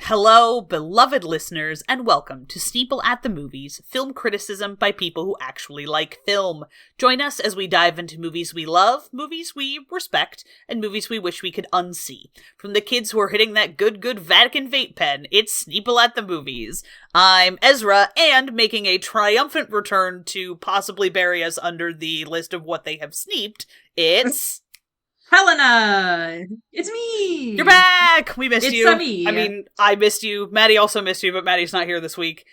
Hello, beloved listeners, and welcome to Sneople at the Movies, film criticism by people who actually like film. Join us as we dive into movies we love, movies we respect, and movies we wish we could unsee. From the kids who are hitting that good Vatican vape pen, it's Sneople at the Movies. I'm Ezra, and making a triumphant return to possibly bury us under the list of what they have sneeped, it's... Helena! It's me! You're back! We missed you. It's me. I mean, I missed you. Maddie also missed you, but Maddie's not here this week.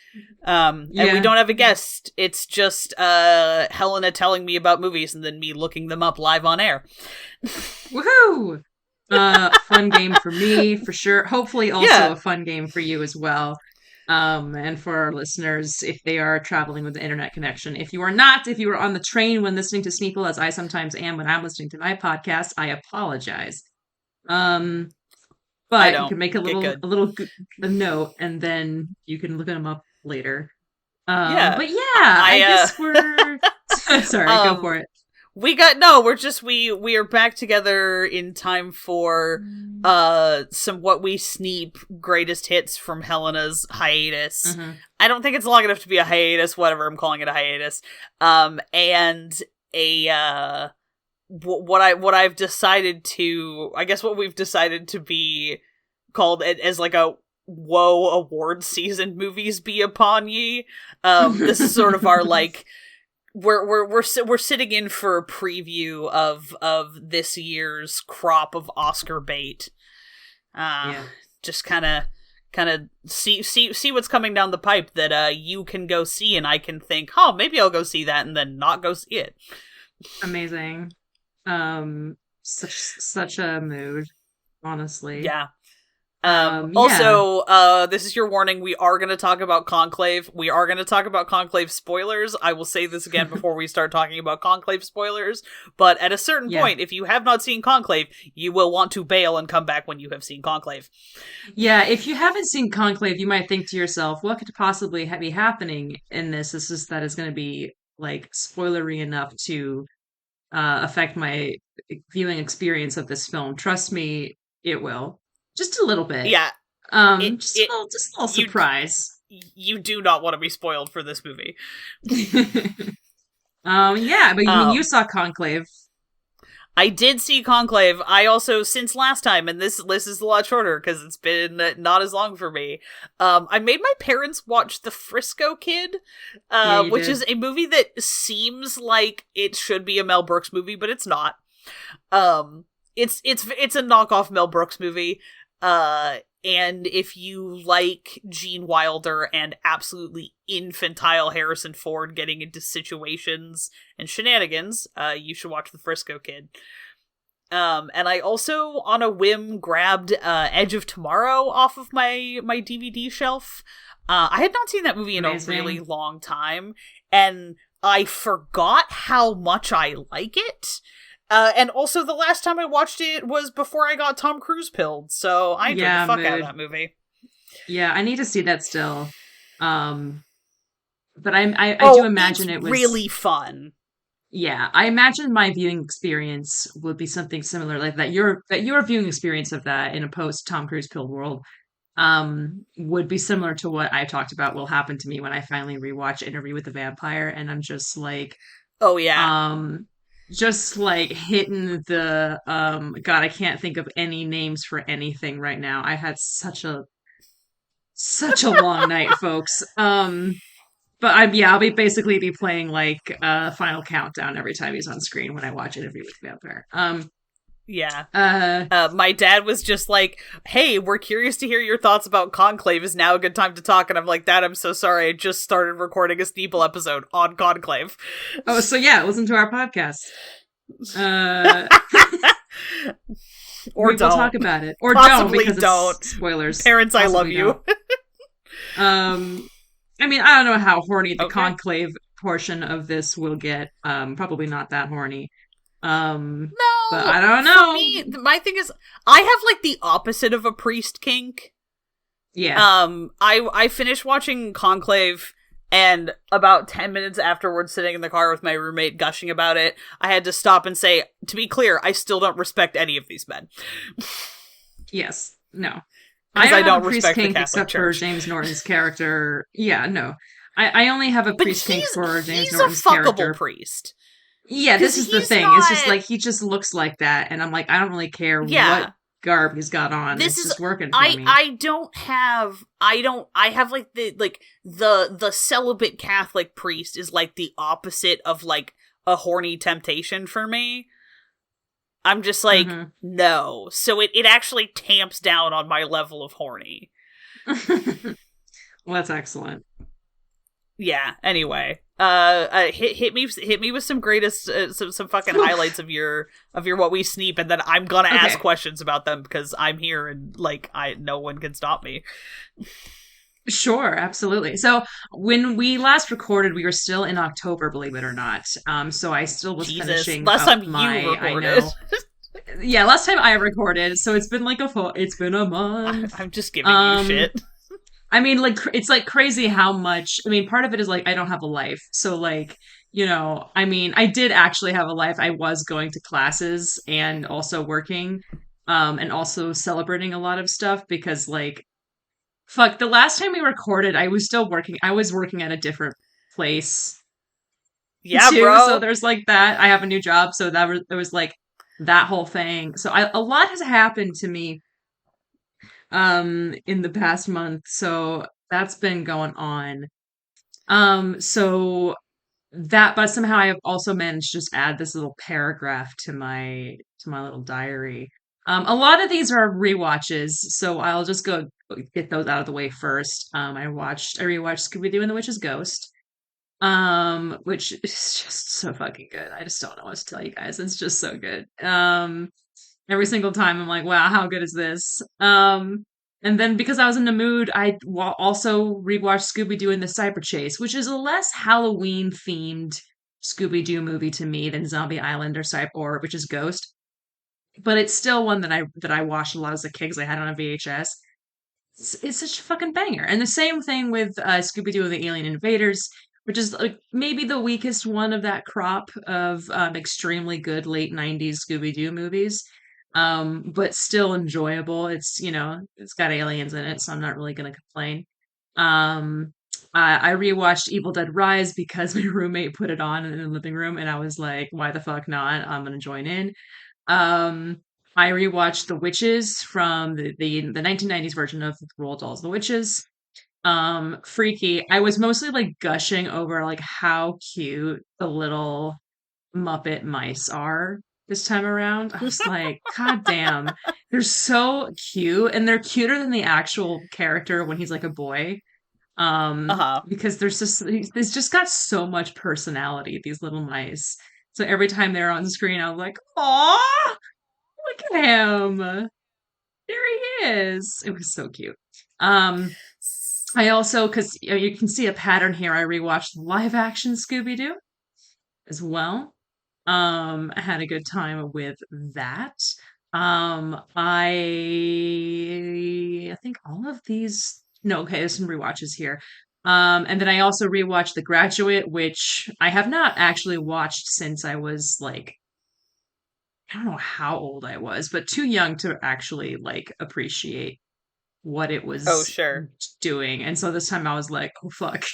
And we don't have a guest. It's just Helena telling me about movies and then me looking them up live on air. Woohoo! Fun game for me, for sure. Hopefully also a fun game for you as well. And for our listeners, if they are traveling with the internet connection. If you are not, if you are on the train when listening to Sneople, as I sometimes am when I'm listening to my podcast, I apologize. But you can make a note, and then you can look them up later. But yeah, I guess we're sorry, go for it. We are back together in time for some What We Sneep greatest hits from Helena's hiatus. Mm-hmm. I don't think it's long enough to be a hiatus, whatever, I'm calling it a hiatus. And what I've decided to, I guess what we've decided to be called as like a Whoa award season movies be upon ye. This is sort of our like we're sitting in for a preview of this year's crop of Oscar bait. Just kind of see what's coming down the pipe that you can go see, and I can think, oh, maybe I'll go see that, and then not go see it. Amazing. Such a mood, honestly. Yeah. Also, this is your warning. We are going to talk about Conclave. We are going to talk about Conclave spoilers. I will say this again before we start talking about Conclave spoilers. But at a certain point, if you have not seen Conclave, you will want to bail and come back when you have seen Conclave. Yeah, if you haven't seen Conclave, you might think to yourself, what could possibly be happening in this? This is that is going to be like spoilery enough to affect my viewing experience of this film. Trust me, it will. Just a little bit. Yeah. Just a little surprise. You do not want to be spoiled for this movie. But you saw Conclave. I did see Conclave. I also, since last time, and this list is a lot shorter because it's been not as long for me, I made my parents watch The Frisco Kid, which is a movie that seems like it should be a Mel Brooks movie, but it's not. It's a knockoff Mel Brooks movie. And if you like Gene Wilder and absolutely infantile Harrison Ford getting into situations and shenanigans, you should watch The Frisco Kid. And I also, on a whim, grabbed Edge of Tomorrow off of my DVD shelf. I had not seen that movie in a really long time, and I forgot how much I like it. And also, the last time I watched it was before I got Tom Cruise pilled, so I enjoyed the fuck out of that movie. Yeah, I need to see that still. But I do imagine it was really fun. Yeah, I imagine my viewing experience would be something similar like that. Your viewing experience of that in a post Tom Cruise pilled world would be similar to what I talked about will happen to me when I finally rewatch Interview with the Vampire, and I'm just like, oh yeah. Just like hitting the God, I can't think of any names for anything right now. I had such a long night, folks. But I'll basically be playing like Final Countdown every time he's on screen when I watch Interview with the Vampire. My dad was just like, hey, we're curious to hear your thoughts about Conclave. Is now a good time to talk? And I'm like, Dad, I'm so sorry. I just started recording a Sneople episode on Conclave. Oh, so yeah, listen to our podcast. Or we'll talk about it. Or possibly don't, because spoilers. Parents, possibly I love you. I mean, I don't know how horny the Conclave portion of this will get. Probably not that horny. No, but I don't know. For me, my thing is, I have like the opposite of a priest kink. Yeah. I finished watching Conclave, and about 10 minutes afterwards, sitting in the car with my roommate gushing about it, I had to stop and say, to be clear, I still don't respect any of these men. Yes. No. I because I don't have a don't priest respect the kink Catholic except for Church. James Norton's character. Yeah, no. I only have a But priest kink for James he's a Norton's fuckable character. priest. Yeah, Because this is the he's thing. It's just not. like he just looks like that, and I'm like, I don't really care what Yeah. garb he's got on. This It's is just working for me. I have like the celibate Catholic priest is like the opposite of like a horny temptation for me. I'm just like, Hmm. no. So it actually tamps down on my level of horny. Well, that's excellent. Yeah, anyway. Hit me with some greatest some fucking Oof. highlights of your what we sneep, and then I'm gonna ask Okay. questions about them because I'm here and like I no one can stop me. Sure, absolutely. So when we last recorded, we were still in October, believe it or not. So I still was Jesus. finishing Last up time you my, I recorded. know, yeah, last time I recorded, so it's been like it's been a month. I'm just giving you Um, shit. I mean, like it's like crazy how much. I mean, part of it is like I don't have a life, so like I mean, I did actually have a life. I was going to classes and also working, and also celebrating a lot of stuff because like fuck, the last time we recorded, I was still working. I was working at a different place Yeah, too, so bro. there's like that. I have a new job, so there was like that whole thing. So a lot has happened to me in the past month, so that's been going on. So that, but somehow I have also managed to just add this little paragraph to my little diary. A lot of these are rewatches, so I'll just go get those out of the way first. I rewatched Scooby Doo and the Witch's Ghost, which is just so fucking good. I just don't know what to tell you guys. It's just so good. Every single time I'm like, wow, how good is this? And then because I was in the mood, also rewatched Scooby Doo and the Cyber Chase, which is a less Halloween themed Scooby Doo movie to me than Zombie Island or which is Ghost. But it's still one that I watched a lot as a kid because I had it on a VHS. It's such a fucking banger. And the same thing with Scooby Doo and the Alien Invaders, which is like maybe the weakest one of that crop of extremely good late '90s Scooby Doo movies. But still enjoyable. It's got aliens in it, so I'm not really gonna complain. Um, I rewatched Evil Dead Rise because my roommate put it on in the living room, and I was like, "Why the fuck not? I'm gonna join in." Um, I rewatched The Witches from the 1990s version of Roald Dahl's The Witches. Freaky. I was mostly like gushing over like how cute the little Muppet mice are this time around. I was like, God damn, they're so cute, and they're cuter than the actual character when he's like a boy. Uh-huh. Because there's just got so much personality, these little mice. So every time they're on screen, I was like, "Aw, look at him! There he is!" It was so cute. Um, I also, because you can see a pattern here, I rewatched live action Scooby Doo as well. I had a good time with that. I think all of these. No, okay, there's some rewatches here. And then I also rewatched The Graduate, which I have not actually watched since I was like, I don't know how old I was, but too young to actually like appreciate what it Oh, was sure. doing. And so this time I was like, oh fuck.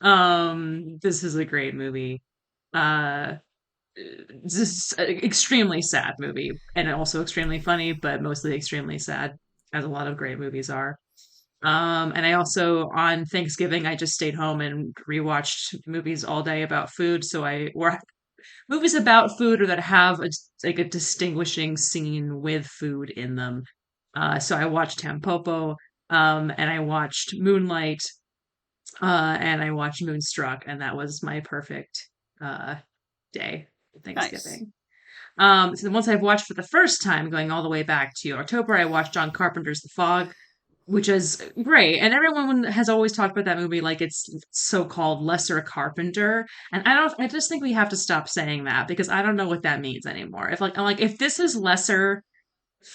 This is a great movie. Uh this extremely sad movie and also extremely funny, but mostly extremely sad, as a lot of great movies are. And I also on Thanksgiving I just stayed home and rewatched movies all day about food. Or movies about food or that have like a distinguishing scene with food in them. So I watched Tampopo, and I watched Moonlight, and I watched Moonstruck, and that was my perfect uh, day for Nice. Thanksgiving. So then once I've watched for the first time, going all the way back to October, I watched John Carpenter's The Fog, which is great. And everyone has always talked about that movie like it's so-called lesser Carpenter. And I just think we have to stop saying that because I don't know what that means anymore. If this is lesser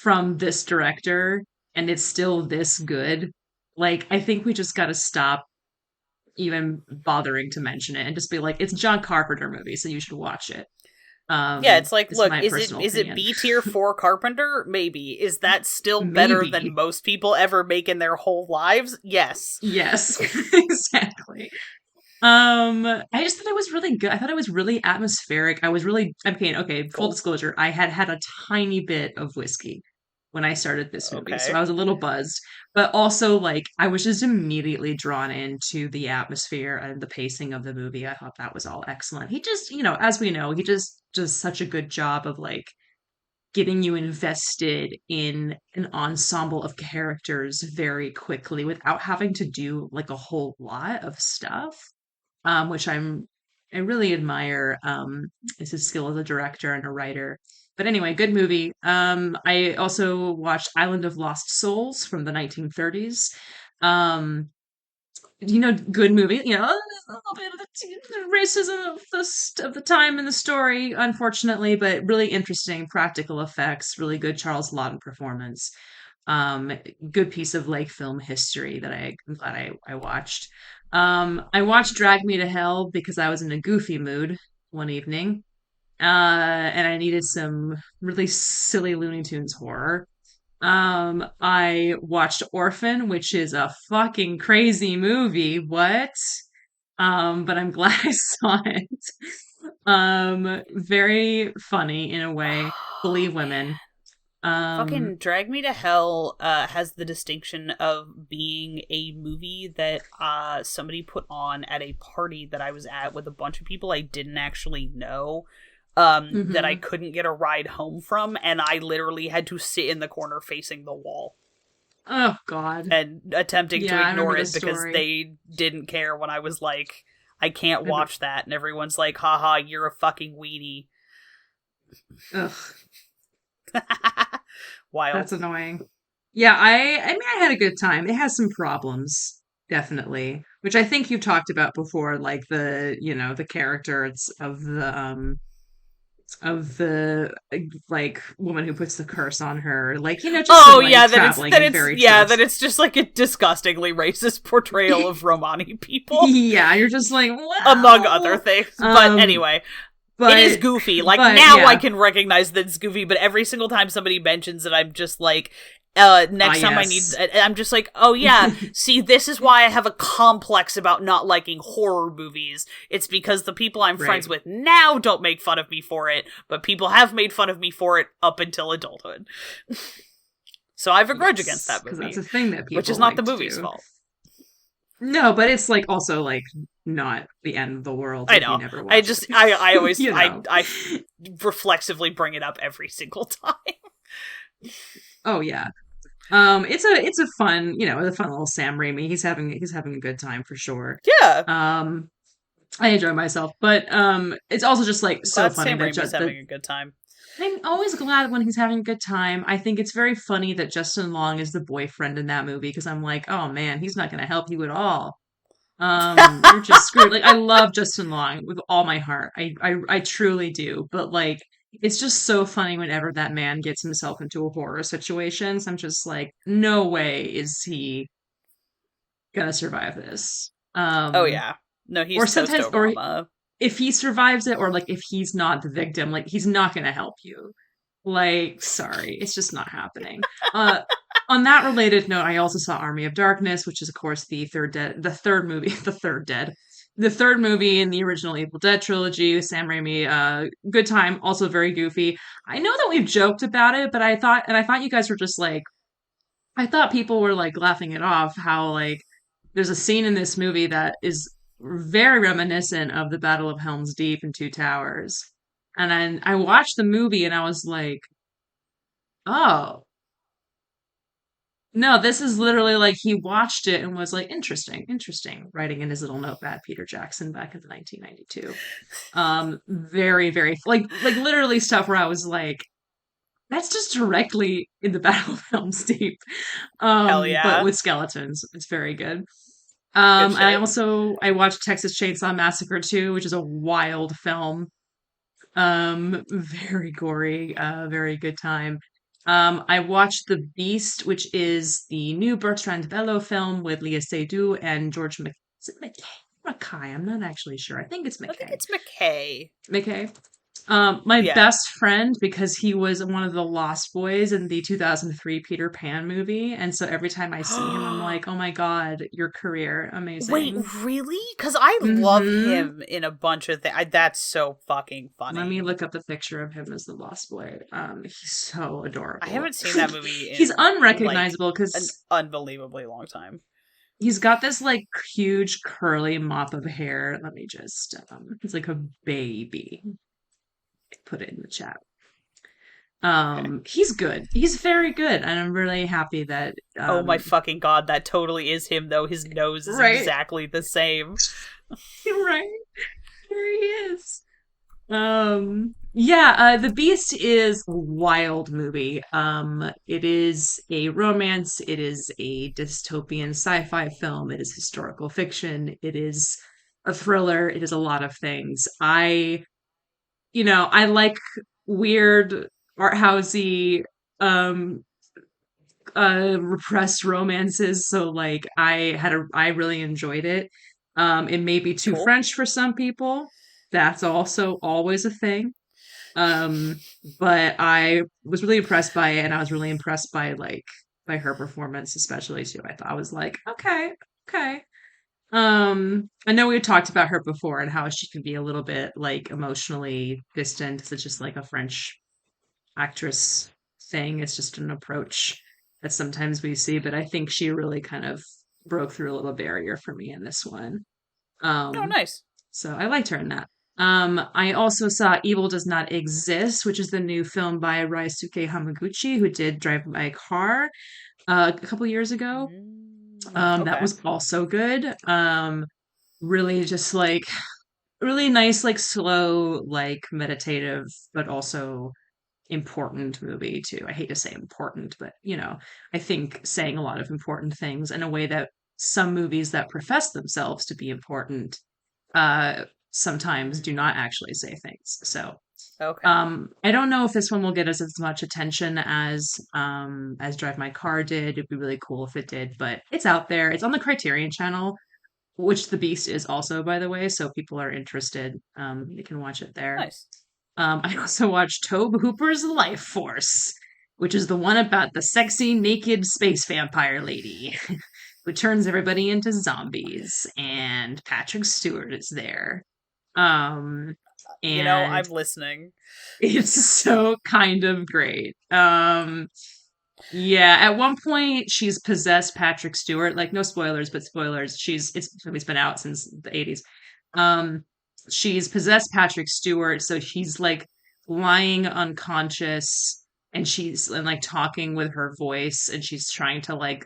from this director and it's still this good, like I think we just got to stop even bothering to mention it and just be like, it's a John Carpenter movie, so you should watch it. Yeah, it's like, Is look, my personal is it opinion. B tier for Carpenter? Maybe. Is that still better than Maybe. most people ever make in their whole lives? Yes. Yes, exactly. I just thought it was really good. I thought it was really atmospheric. I was really, okay, full Cool. disclosure, I had had a tiny bit of whiskey when I started this movie, so Okay. I was a little buzzed, but also like I was just immediately drawn into the atmosphere and the pacing of the movie. I thought that was all excellent. He just, as we know, he just does such a good job of like getting you invested in an ensemble of characters very quickly without having to do like a whole lot of stuff, which I really admire. Is his skill as a director and a writer. But anyway, good movie. I also watched Island of Lost Souls from the 1930s. Um, good movie. A little bit of the racism of the time in the story, unfortunately, but really interesting practical effects. Really good Charles Laughton performance. Um, Good piece of like film history that I'm glad I watched. I watched Drag Me to Hell because I was in a goofy mood one evening, and I needed some really silly Looney Tunes horror. I watched Orphan, which is a fucking crazy movie. What? But I'm glad I saw it. Very funny in a way. Oh, Believe man. women. Um, Fucking Drag Me to Hell has the distinction of being a movie that somebody put on at a party that I was at with a bunch of people I didn't actually know, that I mhm. couldn't get a ride home from, and I literally had to sit in the corner facing the wall Oh God. and attempting to Yeah, I remember ignore it this because story. they didn't care when I was like, I can't I watch that, and everyone's like, haha, you're a fucking weenie. Ugh, Wild. that's annoying. Yeah, I mean I had a good time. It has some problems, definitely, which I think you talked about before, like the characters of the like woman who puts the curse on her, like just Oh some yeah, like traveling and very that tropes. it's just like a disgustingly racist portrayal of Romani people, Yeah, you're just like, among other well, things. But um, anyway, it is but goofy. Like but now I yeah, can recognize that it's goofy, but every single time somebody mentions it, I'm just like, ah, next time I need, yes. I'm just like, oh yeah, see, this is why I have a complex about not liking horror movies. It's because the people I'm friends Right. with now don't make fun of me for it, but people have made fun of me for it up until adulthood. So I have a grudge against Yes, that because that's movie, a thing that which is people not the like to movie's do. fault. No, but it's like also like not the end of the world I if you know. never I watch just, it. I always, You know. I reflexively bring it up every single time. Oh yeah. It's a fun, a fun little Sam Raimi. He's having a good time for sure. Yeah. Um, I enjoy myself, but it's also just like I'm so glad funny Sam that Raimi's that having a good time. I'm always glad when he's having a good time. I think it's very funny that Justin Long is the boyfriend in that movie because I'm like, oh man, he's not going to help you at all. You're just screwed. Like I love Justin Long with all my heart. I truly do. But like it's just so funny whenever that man gets himself into a horror situation. So I'm just like, no way is he gonna survive this. Oh yeah. No, Or he's sometimes Toasto or Mama. if he survives it or like if he's not the victim, like he's not gonna help you. Like, sorry, it's just not happening. Uh on that related note, I also saw Army of Darkness, which is of course the third movie, the third movie in the original Evil Dead trilogy. Sam Raimi, good time, also very goofy. I know that we've joked about it, but I thought you guys were just like, I thought people were like laughing it off. How like there's a scene in this movie that is very reminiscent of the Battle of Helm's Deep and Two Towers. And then I watched the movie and I was like, oh, no, this is literally like he watched it and was like, interesting, interesting, writing in his little notepad, Peter Jackson back in 1992. Very, very like literally stuff where I was like, that's just directly in the Battle of Helm's Deep. Hell But yeah. with skeletons. It's very good. Good And shit. I watched Texas Chainsaw Massacre 2, which is a wild film. Very gory, very good time. I watched The Beast, which is the new Bertrand Bello film with Leah Seydoux and is it McKay? Mackay, I'm not actually sure. I think it's I think McKay. it's McKay. McKay. My Yeah. best friend, because he was one of the Lost Boys in the 2003 Peter Pan movie, and so every time I see him, I'm like, "Oh my God, your career, Wait, amazing." really? Because I love Mm-hmm. him in a bunch of things. That's so fucking Let me funny. look up a picture of him as the Lost Boy. He's so I adorable. haven't seen that movie He's in like unrecognizable an because unbelievably long time. he's got this like huge curly mop of hair. Let me just, he's like a baby. Put it in the chat. Okay. He's good. He's very good, and I'm really happy that Oh my fucking god, that totally is him though. His nose is right, exactly the same. right, there he is. Yeah, The Beast is a wild movie. It is a romance, it is a dystopian sci-fi film, it is historical fiction, it is a thriller, it is a lot of things. I like weird art housey um repressed romances, so like I really enjoyed it. It may be too Cool. French for some people. That's also always a thing. Um, but I was really impressed by it, and I was really impressed by by her performance, especially too. I was like, okay, okay. I know we had talked about her before and how she can be a little bit like emotionally distant. It's just like a French actress thing. It's just an approach that sometimes we see, but I think she really kind of broke through a little barrier for me in this one. Oh, Um, nice. so I liked her in that. I also saw Evil Does Not Exist, which is the new film by Ryosuke Hamaguchi, who did Drive My Car a couple years ago. That Okay. was also good. Really just like really nice, like slow, like meditative, but also important movie too. I hate to say important, but I think saying a lot of important things in a way that some movies that profess themselves to be important uh sometimes do not actually say things. So Okay. I don't know if this one will get us as much attention as Drive My Car did. It'd be really cool if it did, but it's out there. It's on the Criterion channel, which The Beast is also, by the way, so people are interested. You can watch it there. Nice. I also watched Tobe Hooper's Life Force, which is the one about the sexy, naked space vampire lady who turns everybody into zombies, and Patrick Stewart is there. Um, and I'm listening. it's so kind of great. Yeah, at one point she's possessed Patrick Stewart. Like no spoilers, but spoilers. It's been out since the 80s. Um she's possessed Patrick Stewart, so she's like lying unconscious and like talking with her voice, and she's trying to like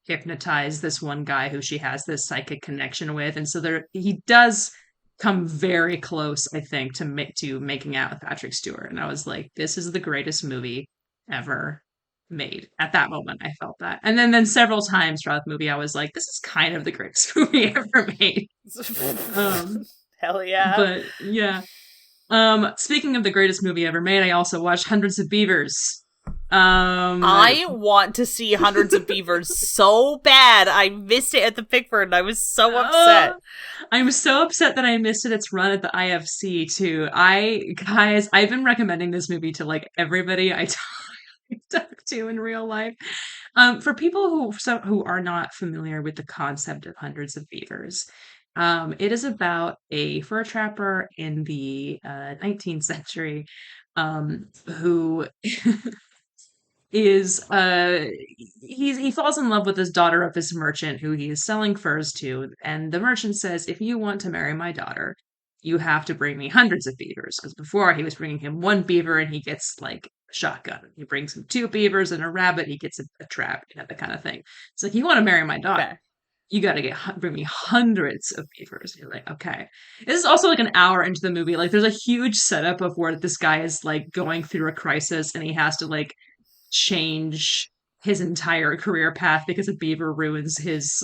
hypnotize this one guy who she has this psychic connection with. And so he does come very close, I think, to making out with Patrick Stewart. And I was like, this is the greatest movie ever made. At that moment, I felt that. And then several times throughout the movie, I was like, this is kind of the greatest movie ever made. Um, Hell yeah. but yeah. Speaking of the greatest movie ever made, I also watched Hundreds of Beavers. Um, I want to see Hundreds of Beavers so bad. I missed it at the Pickford and I was so uh, upset. I'm so upset that I missed its run at the IFC too. I've been recommending this movie to like everybody I talk to in real life. For people who are not familiar with the concept of Hundreds of Beavers, it is about a fur trapper in the 19th century who is he falls in love with this daughter of this merchant who he is selling furs to, and the merchant says, if you want to marry my daughter, you have to bring me hundreds of beavers, because before he was bringing him one beaver and he gets like a shotgun. He brings him two beavers and a rabbit, he gets a trap, that kind of thing. It's like, you want to marry my daughter, Okay. you got to bring me hundreds of beavers. You're like, okay. This is also like an hour into the movie. Like, there's a huge setup of where this guy is like going through a crisis and he has to like change his entire career path because a beaver ruins his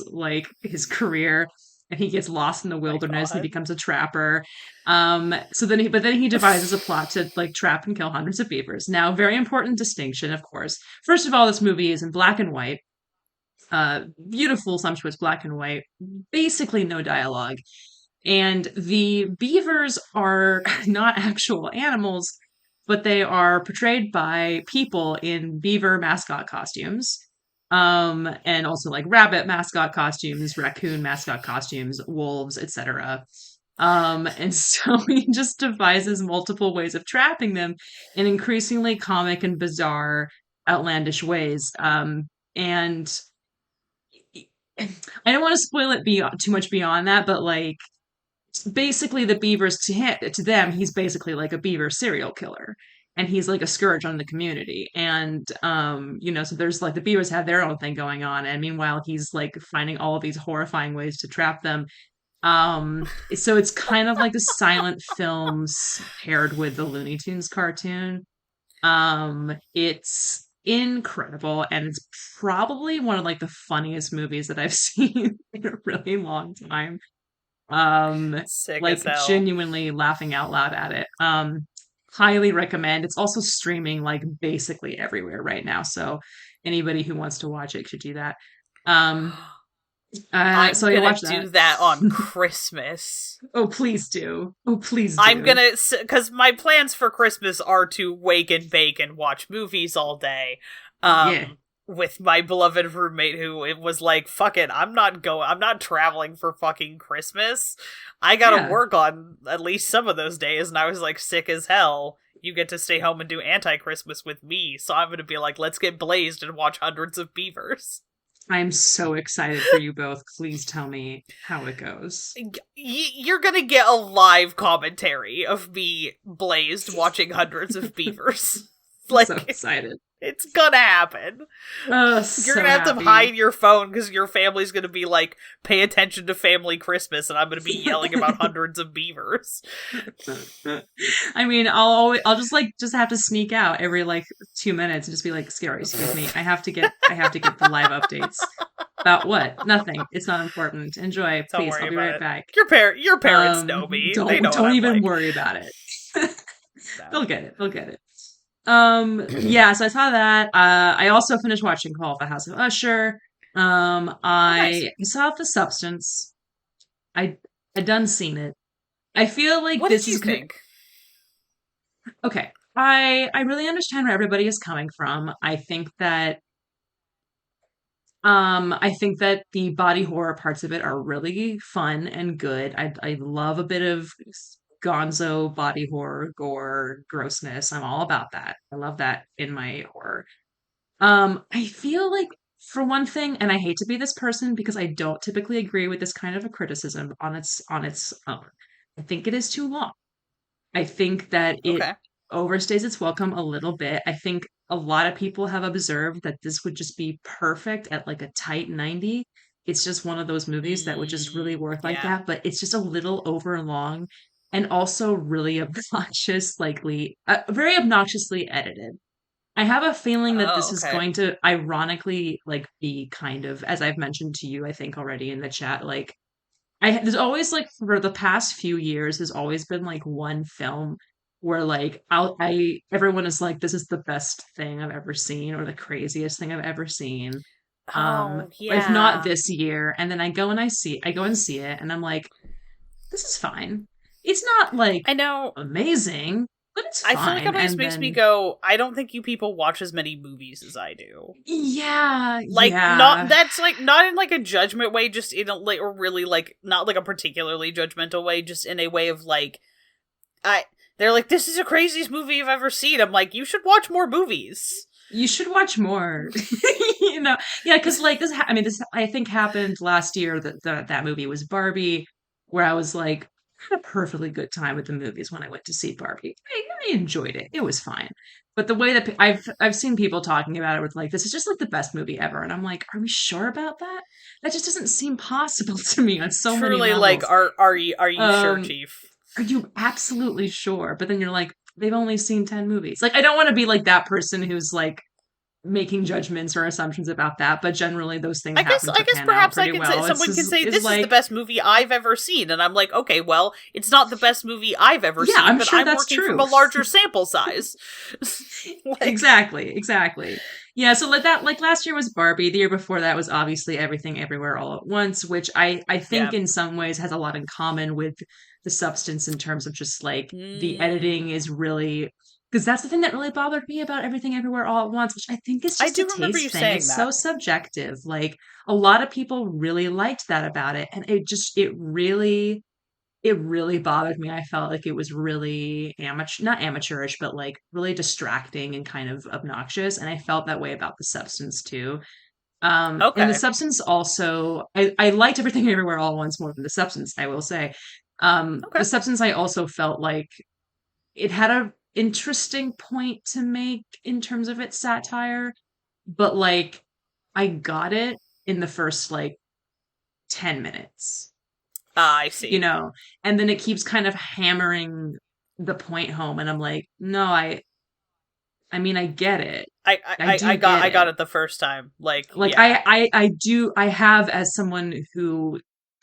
career, and he gets lost in the My wilderness and he god. becomes a trapper. Then he devises a plot to like trap and kill hundreds of beavers. Now, very important distinction, of course. First of all, this movie is in black and white. Beautiful, sumptuous black and white, basically no dialogue. And the beavers are not actual animals, but they are portrayed by people in beaver mascot costumes. And also like rabbit mascot costumes, raccoon mascot costumes, wolves, etc. And so he just devises multiple ways of trapping them in increasingly comic and bizarre, outlandish ways. And I don't want to spoil it too much beyond that, but like basically the beavers to them, he's basically like a beaver serial killer. And he's like a scourge on the community. And so there's like the beavers have their own thing going on. And meanwhile, he's like finding all of these horrifying ways to trap them. So it's kind of like the silent films paired with the Looney Tunes cartoon. It's incredible, and it's probably one of like the funniest movies that I've seen in a really long time. Sick as Like hell. genuinely laughing out loud at it. Highly recommend. It's also streaming like basically everywhere right now, so anybody who wants to watch it should do that. Um, I'm so I gonna watched that. do that on Christmas. Oh, please do. Oh, please I'm do. gonna, because my plans for Christmas are to wake and bake and watch movies all day. Yeah. With my beloved roommate who it was like, fuck it, I'm not traveling for fucking Christmas. I gotta Yeah. work on at least some of those days, and I was like sick as hell. You get to stay home and do anti-Christmas with me, so I'm gonna be like, let's get blazed and watch hundreds of beavers. I'm so excited for you both. Please tell me how it goes. You're gonna get a live commentary of me blazed watching hundreds of beavers. I'm so Like, excited. it's gonna happen. Oh, You're so gonna have to happy. hide your phone because your family's gonna be like, pay attention to family Christmas, and I'm gonna be yelling about hundreds of beavers. I mean, I'll just have to sneak out every like 2 minutes and just be like, "Scary, excuse me. I have to get the live updates." About what? Nothing. It's not important. Enjoy, Don't please. worry I'll be about right it. back. Your parents know me. They know what Don't I'm even like. worry about it. They'll No. get it. They'll get it. Yeah, so I saw that. I also finished watching Call of the House of Usher. Oh, nice. I saw The Substance. I done seen it. I feel like What did this you is gonna think? okay. I really understand where everybody is coming from. I think that the body horror parts of it are really fun and good. I love a bit of gonzo body horror, gore, grossness. I'm all about that. I love that in my horror. I feel like for one thing, and I hate to be this person because I don't typically agree with this kind of a criticism on its own. I think it is too long. I think that it Okay. overstays its welcome a little bit. I think a lot of people have observed that this would just be perfect at like a tight 90. It's just one of those movies that would just really work like Yeah. that, but it's just a little over long and also really very obnoxiously edited. I have a feeling that Oh, this is okay. going to ironically like be kind of, as I've mentioned to you, I think already in the chat, like there's always like for the past few years, there's always been like one film where like everyone is like, this is the best thing I've ever seen or the craziest thing I've ever seen. Oh, If not yeah. this year, and then I go and see it, and I'm like, this is fine. It's not like I know. amazing, but it's I feel like fine. it always And makes me then go, I don't think you people watch as many movies as I do. yeah, Like, not, yeah. that's like, not in like a judgment way, just in a, like, or really like, not like a particularly judgmental way, just in a way of like, I, they're like, this is the craziest movie I've ever seen. I'm like, you should watch more movies. You should watch more. Yeah, because like I mean, this I think happened last year that movie was Barbie, where I was like, I had a perfectly good time with the movies when I went to see Barbie. I enjoyed it. It was fine. But the way that I've seen people talking about it with like, this is just like the best movie ever, and I'm like, are we sure about that? That just doesn't seem possible to me on so many Truly, like, levels. are you sure, Um, Chief? are you absolutely sure? But then you're like, they've only seen 10 movies. Like, I don't want to be like that person who's like making judgments or assumptions about that, but generally those things happen I to guess pan out perhaps I pretty can say well. someone can say It's this is the like, best movie I've ever seen, and I'm like, okay, well, it's not the best movie I've ever yeah, seen, I'm but sure I'm that's working from true. a larger sample size. Like, Exactly. Yeah, so like that, like last year was Barbie. The year before that was obviously Everything Everywhere All at Once, which I think yeah. in some ways has a lot in common with the substance in terms of just like the editing Mm. is really, because that's the thing that really bothered me about Everything Everywhere All at Once, which I think is I just a do remember you taste thing. saying It's so that. subjective. Like a lot of people really liked that about it, and it really bothered me. I felt like it was really not amateurish, but like really distracting and kind of obnoxious. And I felt that way about the substance too. And the Okay. substance also, I liked Everything Everywhere All at Once more than the substance, I will say. Okay. The substance I also felt like it had a interesting point to make in terms of its satire, but like I got it in the first like 10 minutes. Ah, I you see. know, and then it keeps kind of hammering the point home, and I'm like, no, I mean, I get it. I do get I got it. it the first time. Like, Like yeah. I have, as someone who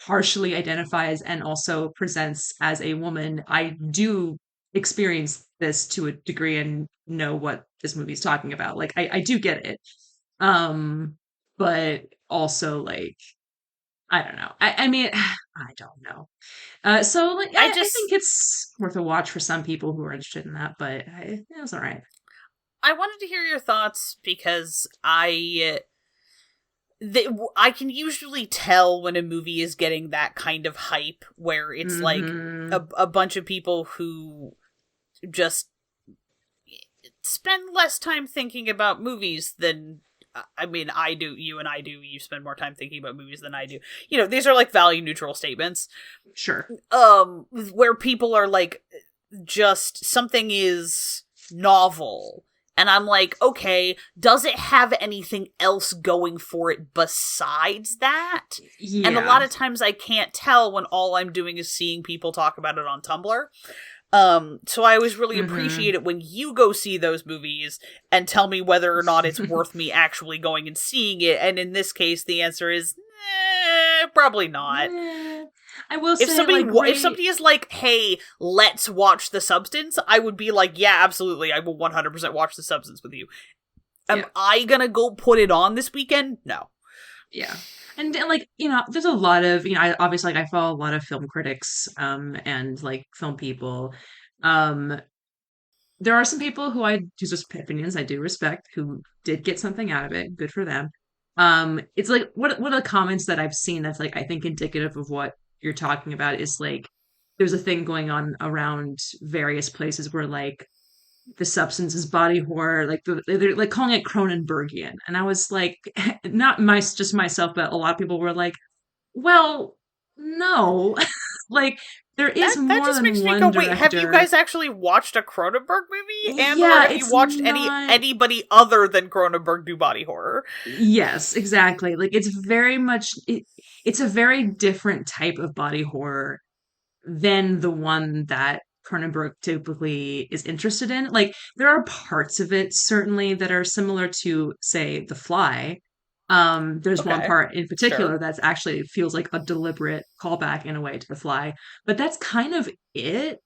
partially identifies and also presents as a woman, I do experience this to a degree and know what this movie's talking about. Like I do get it. Um, but also like I don't know. I mean, I don't know. So like I I just think it's worth a watch for some people who are interested in that, but it was all right. I wanted to hear your thoughts because I can usually tell when a movie is getting that kind of hype where it's like Mm-hmm. a bunch of people who just spend less time thinking about movies than I mean, I do, you and I do, you spend more time thinking about movies than I do. You know, these are like value neutral statements. Sure. Where people are like, just something is novel. And I'm like, okay, does it have anything else going for it besides that? And a lot Yeah. of times I can't tell when all I'm doing is seeing people talk about it on Tumblr. So I always really Mm-hmm. appreciate it when you go see those movies and tell me whether or not it's worth me actually going and seeing it. And in this case, the answer is, probably not. Eh, I will say, If somebody is like, "Hey, let's watch The Substance," I would be like, "Yeah, absolutely, I will 100% watch The Substance with you." Am yeah, I gonna go put it on this weekend? No. yeah. And like, there's a lot of, I obviously like I follow a lot of film critics, and like film people. Um, there are some people who I whose opinions I do respect, who did get something out of it. Good for them. It's like what are the comments that I've seen that's like I think indicative of what you're talking about is like there's a thing going on around various places where like the substance is body horror, like they're like calling it Cronenbergian, and I was like, not just myself, but a lot of people were like, well, no, like there is That more just than makes me go, one wait, have you director. guys actually watched a Cronenberg movie? And or Yeah, have you it's watched not. anybody other than Cronenberg do body horror? Yes, exactly. Like it's a very different type of body horror than the one that Cronenberg typically is interested in. Like there are parts of it certainly that are similar to, say, The Fly. There's one Okay. part in Sure. particular that's actually feels like a deliberate callback in a way to The Fly, but that's kind of it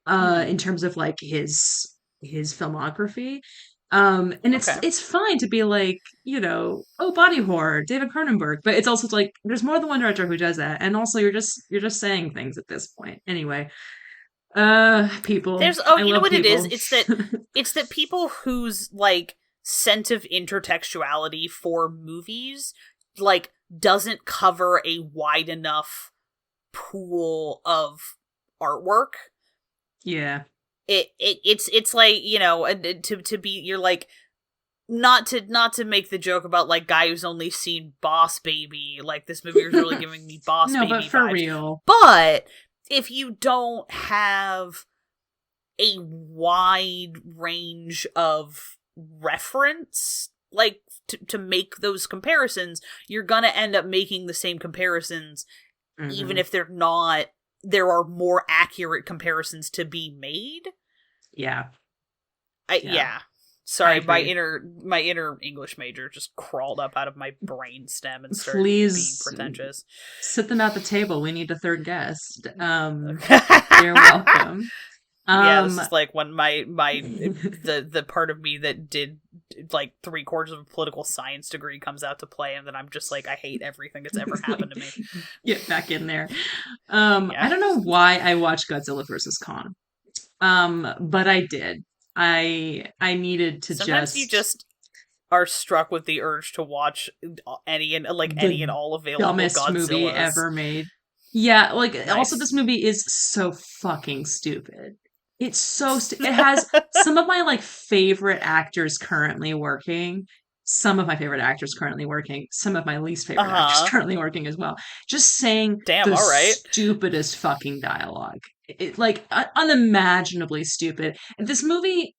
in Hmm. terms of like his filmography. And it's Okay. it's fine to be like, oh, body horror, David Cronenberg, but it's also like there's more than one director who does that, and also you're just saying things at this point. Anyway, people, I You know love what it is? people. It's that people whose like sense of intertextuality for movies like doesn't cover a wide enough pool of artwork. It's like, you know, and to be, you're like, not to make the joke about like guy who's only seen Boss Baby, like this movie is really giving me Boss No, but Baby for vibes. real, But if you don't have a wide range of reference, like to make those comparisons, you're gonna end up making the same comparisons, even hmm if they're not. There are more accurate comparisons to be made. yeah, yeah. Yeah. I Sorry, agree. my inner English major just crawled up out of my brain stem and started being Please pretentious. sit them at the table. We need a third guest. You're welcome. Yeah, this Um, is like when the part of me that did like 3/4 of a political science degree comes out to play, and then I'm just like, I hate everything that's ever happened like, to me. get back in there. Yeah. I don't know why I watched Godzilla versus Kong. But I did. I needed to Sometimes you just just are struck with the urge to watch any and the all available dumbest movie Godzillas. ever made. Yeah, like also Nice. this movie is so fucking stupid. It's so it has some of my like favorite actors currently working, some of my favorite actors currently working, some of my least favorite actors Uh-huh. currently working as well. Just saying Damn, the all right. stupidest fucking dialogue. Like unimaginably stupid. This movie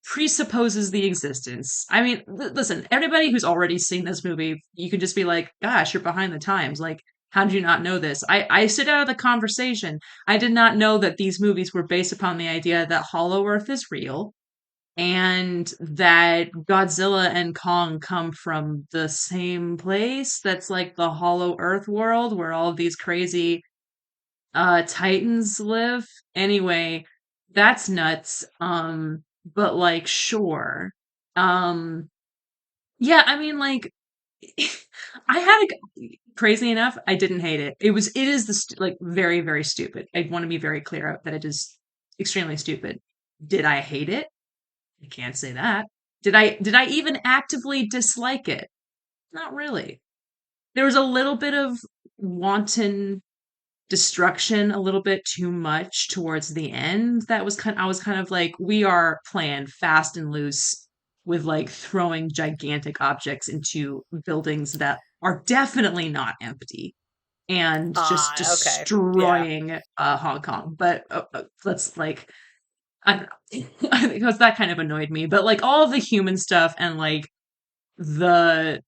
presupposes the existence. I mean, listen, everybody who's already seen this movie, you can just be like, gosh, you're behind the times. Like, how did you not know this? I sit out of the conversation. I did not know that these movies were based upon the idea that Hollow Earth is real and that Godzilla and Kong come from the same place. That's like the Hollow Earth world where all of these crazy Titans live. Anyway, that's nuts. But like sure. Um yeah, I mean like I had crazy enough, I didn't hate it. It is like very very stupid. I want to be very clear that it is extremely stupid. Did I hate it? I can't say that. Did I even actively dislike it? Not really. There was a little bit of wanton destruction, a little bit too much towards the end. That was I was kind of like, we are playing fast and loose with like throwing gigantic objects into buildings that are definitely not empty and just Okay. Yeah. destroying Hong Kong. But let's like, I don't know. I think because that kind of annoyed me. But like all of the human stuff and like the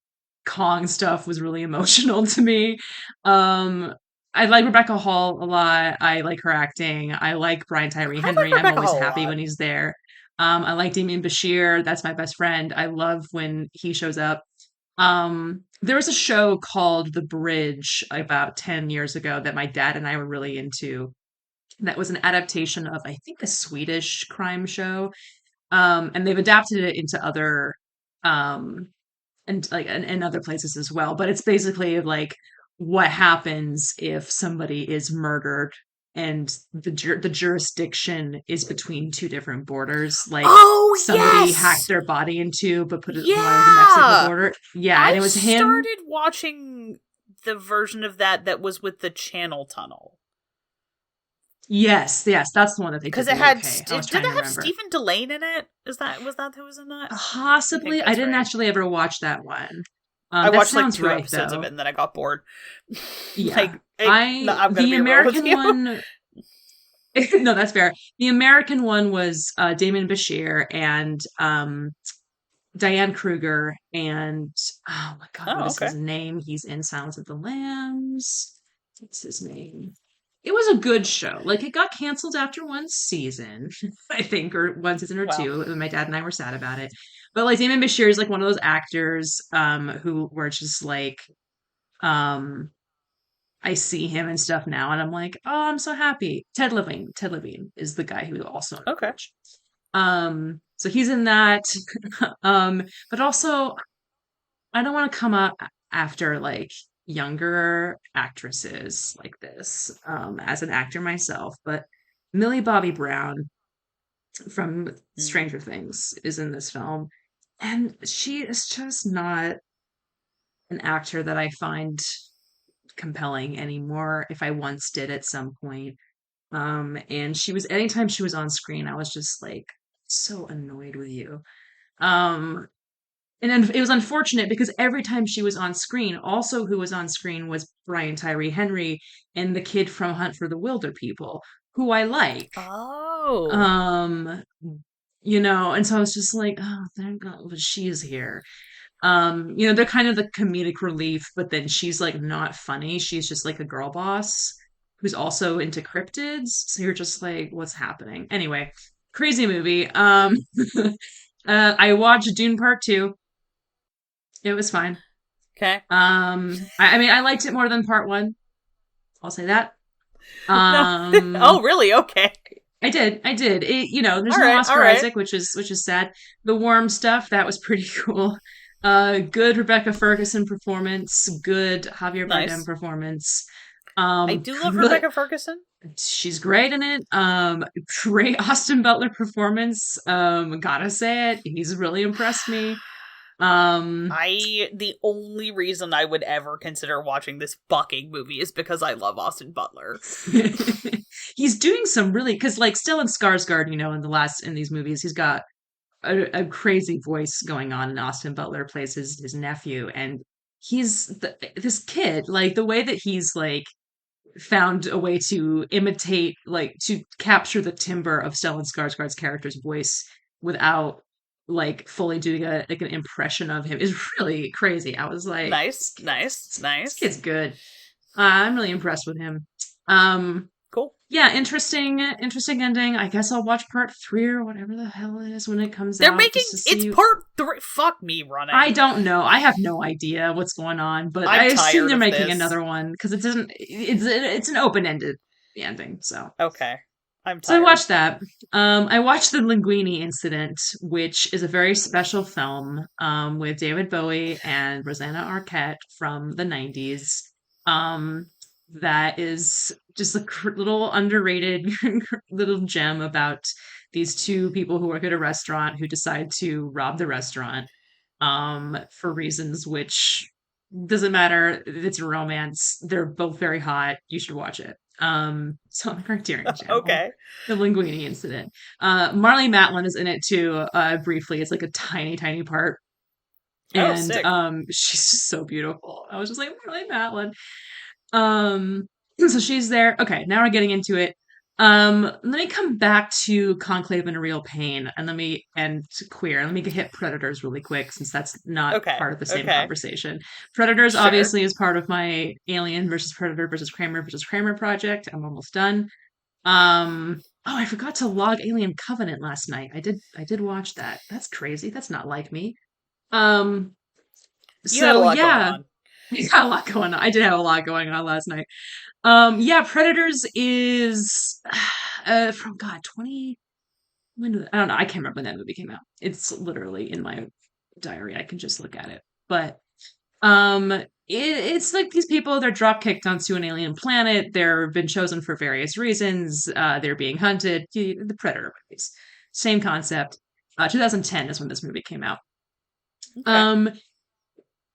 Kong stuff was really emotional to me. Um, I like Rebecca Hall a lot. I like her acting. I like Brian Tyree I like Henry. I'm Rebecca always Hall a happy lot. when he's there. I like Damien Bashir. That's my best friend. I love when he shows up. There was a show called The Bridge about 10 years ago that my dad and I were really into. That was an adaptation of, I think, a Swedish crime show. And they've adapted it into other um and like in other places as well. But it's basically like what happens if somebody is murdered and the jurisdiction is between two different borders. Like Oh somebody hacked yes. their body into, but put it on the Mexico Yeah. border. Yeah, and I it was him. started watching the version of that was with the Channel Tunnel. Yes, yes, that's the one that they did Because in it the had UK. I was did trying to that have remember. Stephen Delane in it? Was that who was in that? I think Possibly, I that's didn't right. actually ever watch that one. I That watched like sounds two right episodes of though. it and then I got bored. Yeah, Like, no, I'm gonna the be real with American you. one. No, that's fair. The American one was Damon Bashir and Diane Kruger and oh my God, what Oh, is his okay. name? He's in Silence of the Lambs. What's his name? It was a good show. Like it got canceled after one season, I think, or one season or Well, two. And my dad and I were sad about it. But like Damon Bashir is like one of those actors who were just like um I see him and stuff now, and I'm like, oh, I'm so happy. Ted Levine. Ted Levine is the guy who also in The okay. Bridge. So he's in that. But also, I don't want to come up after like younger actresses like this. As an actor myself, but Millie Bobby Brown from Mm. Stranger Things is in this film, and she is just not an actor that I find compelling anymore. If I once did at some point. And she was anytime she was on screen, I was just like so annoyed with you. Um, and then it was unfortunate because every time she was on screen, also who was on screen was Brian Tyree Henry and the kid from Hunt for the Wilder People, who I like. Oh. Um, and so I was just like, oh, thank God she is here. They're kind of the comedic relief, but then she's like not funny. She's just like a girl boss who's also into cryptids. So you're just like, what's happening? Anyway, crazy movie. I watched Dune Part 2. It was fine. Okay. I mean, I liked it more than Part 1. I'll say that. No. Um, Oh, really? Okay. I did. There's All no right. All Oscar right. Isaac, which is sad. The Worm stuff, that was pretty cool. Good Rebecca Ferguson performance, good Javier Bardem Nice. performance. I do love Good, Rebecca Ferguson. she's great in it. Great Austin Butler performance. Gotta say it, he's really impressed me. Um, The only reason I would ever consider watching this fucking movie is because I love Austin Butler. he's doing some really, because like Stellan Skarsgård, in these movies, he's got a crazy voice going on, and Austin Butler plays his nephew, and this kid, like the way that he's like found a way to imitate, like to capture the timbre of Stellan Skarsgård's character's voice without like fully doing like an impression of him is really crazy. I was like, Nice, nice, this nice. kid's good. I'm really impressed with him. Um, Cool. yeah, interesting ending. I guess I'll watch part 3 or whatever the hell it is when it comes They're out, making just to it's see. part 3. Fuck me running. I don't know. I have no idea what's going on, but I I'm assume tired they're of making this. another one because it doesn't. It's an open-ended ending. Okay. I'm So I tired. watched that. I watched the Linguini Incident, which is a very special film with David Bowie and Rosanna Arquette from the 90s. That is just a little underrated little gem about these two people who work at a restaurant who decide to rob the restaurant for reasons which doesn't matter. It's a romance. They're both very hot. You should watch it. So on the Criterion Channel, Okay. the Linguini Incident. Marley Matlin is in it too. Briefly, it's like a tiny, tiny part, Oh, and sick. she's just so beautiful. I was just like Marley Matlin. So she's there. Okay, now we're getting into it. Let me come back to Conclave and Real Pain, and Queer. Let me hit Predators really quick, since that's not Okay. part of the same Okay. conversation. Predators Sure. obviously is part of my Alien versus Predator versus Kramer project. I'm almost done. Oh, I forgot to log Alien Covenant last night. I did watch that. That's crazy. That's not like me. Um, You had a so lot going yeah, on. you got a lot going on. I did have a lot going on last night. Yeah, Predators is from God, 20 I don't know, I can't remember when that movie came out. It's literally in my diary. I can just look at it. But it's like these people, they're drop kicked onto an alien planet. They've been chosen for various reasons. They're being hunted. The Predator movies. Same concept. 2010 is when this movie came out. Okay. Um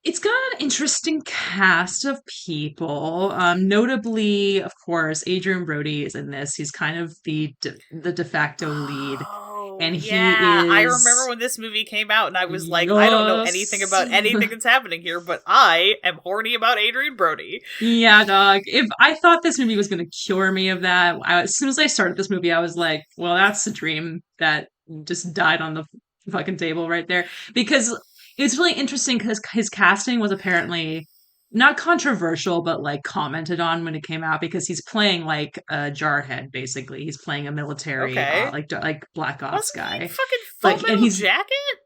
it's got an interesting cast of people. Notably, of course, Adrian Brody is in this. He's kind of the de facto lead, Oh, and he yeah. I remember is when this movie came out and I was like, I don't know anything yes. about anything that's happening here, but I am horny about Adrian Brody. Yeah, dog. If I thought this movie was going to cure me of that, as soon as I started this movie, I was like, well, that's a dream that just died on the fucking table right there. Because it's really interesting because his casting was apparently not controversial, but like commented on when it came out because he's playing like a jarhead, basically. He's playing a military, Okay. like Black Ops Wasn't he in guy. fucking Full Like, and Metal he's Jacket?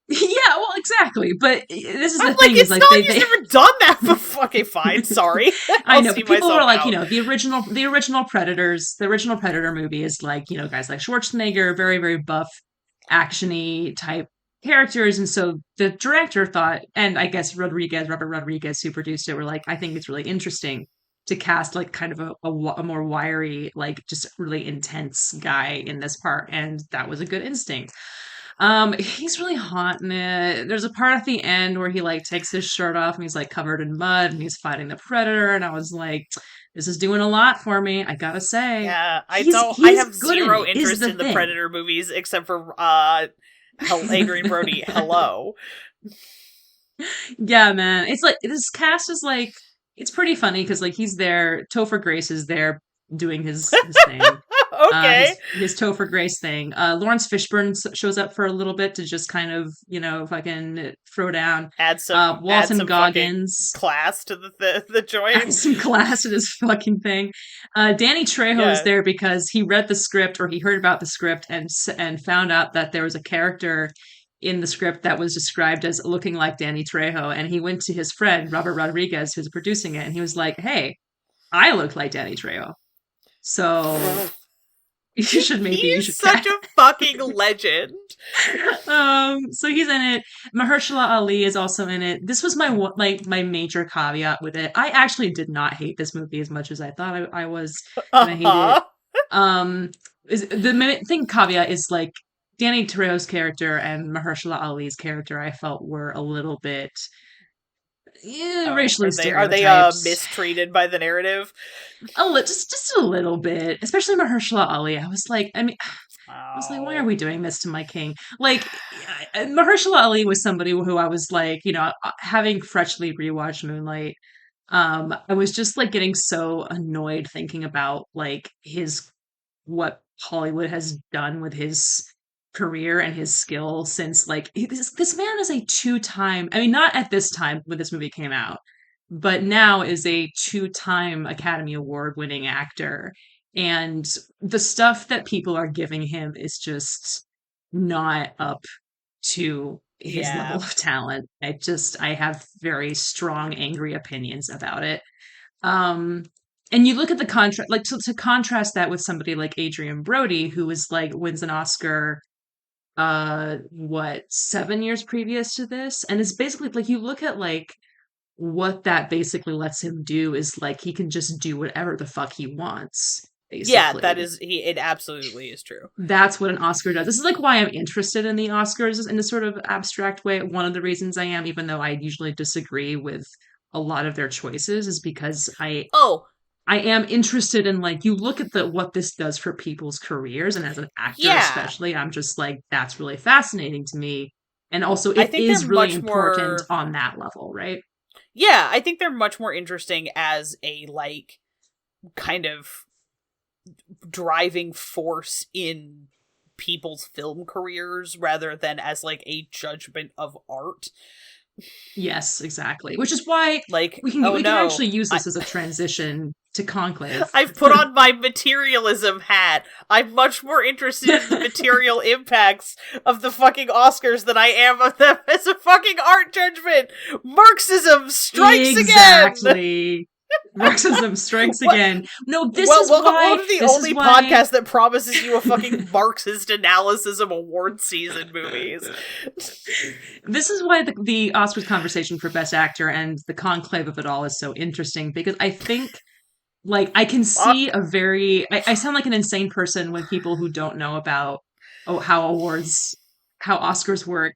yeah, well, exactly. But this is I'm the like, thing is it's like not like they he's never done that before. Okay, fine. Sorry. I I'll know, see but people myself are like, out. the original Predators, the original Predator movie is like, guys like Schwarzenegger, very, very buff, actiony type characters. And so the director thought, and I guess Robert Rodriguez, who produced it, were like, I think it's really interesting to cast like kind of a more wiry, like just really intense guy in this part. And that was a good instinct. He's really hot in it. There's a part at the end where he like takes his shirt off and he's like covered in mud and he's fighting the predator. And I was like, this is doing a lot for me. I gotta say, Yeah, I he's don't. I he's have good in zero it. Is interest the in the thing. Predator movies except for Adrian Brody. Hello. Yeah, man. It's like this cast is like it's pretty funny because like he's there. Topher Grace is there doing his thing. Okay. His Topher Grace thing. Lawrence Fishburne shows up for a little bit to just kind of, fucking throw down. Add Walton some fucking Goggins. class to the Add joint. some class to this fucking thing. Danny Trejo is Yeah. there because he read the script, or he heard about the script and found out that there was a character in the script that was described as looking like Danny Trejo, and he went to his friend Robert Rodriguez, who's producing it, and he was like, "Hey, I look like Danny Trejo, so you should He's such cast." a fucking legend. So he's in it. Mahershala Ali is also in it. This was my major caveat with it. I actually did not hate this movie as much as I thought I was gonna hate it. The main thing caveat is like Danny Trejo's character and Mahershala Ali's character I felt were a little bit racially Are they stereotyped. mistreated by the narrative? Just a little bit, especially Mahershala Ali. I was like, why are we doing this to my king? Like, Mahershala Ali was somebody who I was like, having freshly rewatched Moonlight, I was just like getting so annoyed thinking about like what Hollywood has done with his career and his skill since like this man is a two-time, I mean, not at this time when this movie came out, but now is a two-time Academy Award winning actor, and the stuff that people are giving him is just not up to his level of talent. I have very strong angry opinions about it. And you look at the contrast, like to contrast that with somebody like Adrian Brody, who is like wins an Oscar, 7 years previous to this, and it's basically like you look at like what that basically lets him do is like he can just do whatever the fuck he wants. Basically. Yeah, it absolutely is true. That's what an Oscar does. This is like why I'm interested in the Oscars in a sort of abstract way. One of the reasons I am, even though I usually disagree with a lot of their choices, is because I am interested in like you look at what this does for people's careers, and as an actor especially, I'm just like that's really fascinating to me. And also it is really important on that level, right? Yeah, I think they're much more interesting as a like kind of driving force in people's film careers rather than as like a judgment of art. Yes, exactly. Which is why like we can actually use this as a transition to Conclave. I've put on my materialism hat. I'm much more interested in the material impacts of the fucking Oscars than I am of them as a fucking art judgment. Marxism strikes again! Marxism strikes again. No, this is why... Welcome to the only podcast that promises you a fucking Marxist analysis of award season movies. This is why the Oscars conversation for Best Actor and the conclave of it all is so interesting, because I think, like, I can see I sound like an insane person when people who don't know about how Oscars work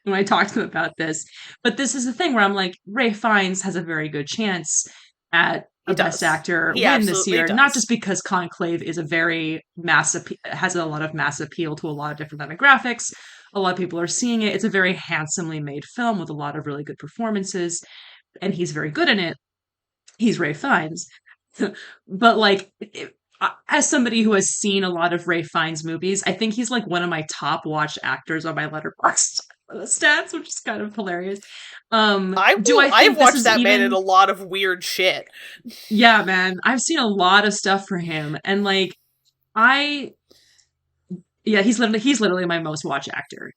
when I talk to them about this. But this is the thing where I'm like, Ralph Fiennes has a very good chance at a Best Actor win this year, not just because Conclave is has a lot of mass appeal to a lot of different demographics. A lot of people are seeing it. It's a very handsomely made film with a lot of really good performances, and he's very good in it. He's Ralph Fiennes. But like, as somebody who has seen a lot of Ralph Fiennes movies, I think he's like one of my top watched actors on my Letterboxd stats, which is kind of hilarious. I've watched that man in a lot of weird shit. Yeah, man, I've seen a lot of stuff for him, and like, he's literally my most watched actor.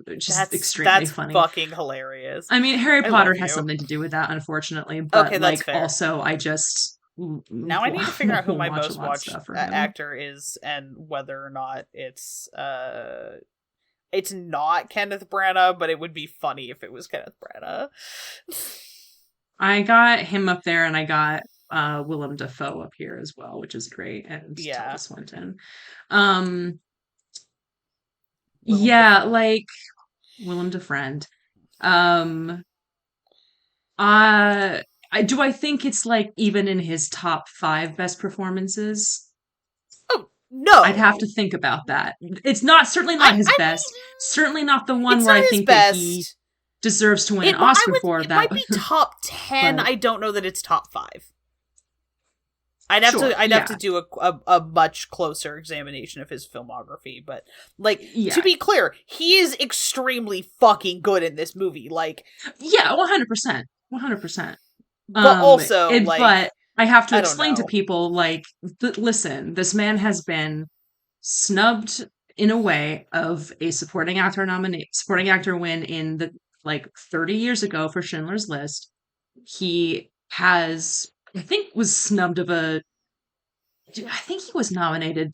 Which is extremely funny. That's fucking hilarious. I mean, Harry Potter has something to do with that, unfortunately. But okay, that's like, fair. Also, I just now I need to figure out who my most watched actor is and whether or not it's not Kenneth Branagh, but it would be funny if it was Kenneth Branagh. I got him up there, and I got Willem Dafoe up here as well, which is great, and Tilda Swinton. Like Willem Dafoe. Do I think it's like even in his top 5 best performances? Oh, no. I'd have to think about that. It's certainly not his best. Certainly not the one where I think that he deserves to win an Oscar for. It might be top 10. I don't know that it's top 5. I'd have yeah. to do a much closer examination of his filmography, but like Yeah. to be clear, he is extremely fucking good in this movie. Like, yeah, 100%, 100%. but also like, but I have to I don't explain to know. people like, listen, this man has been snubbed in a way of a supporting actor win in the like 30 years ago for Schindler's List. He has, I think, was snubbed of a. I think he was nominated.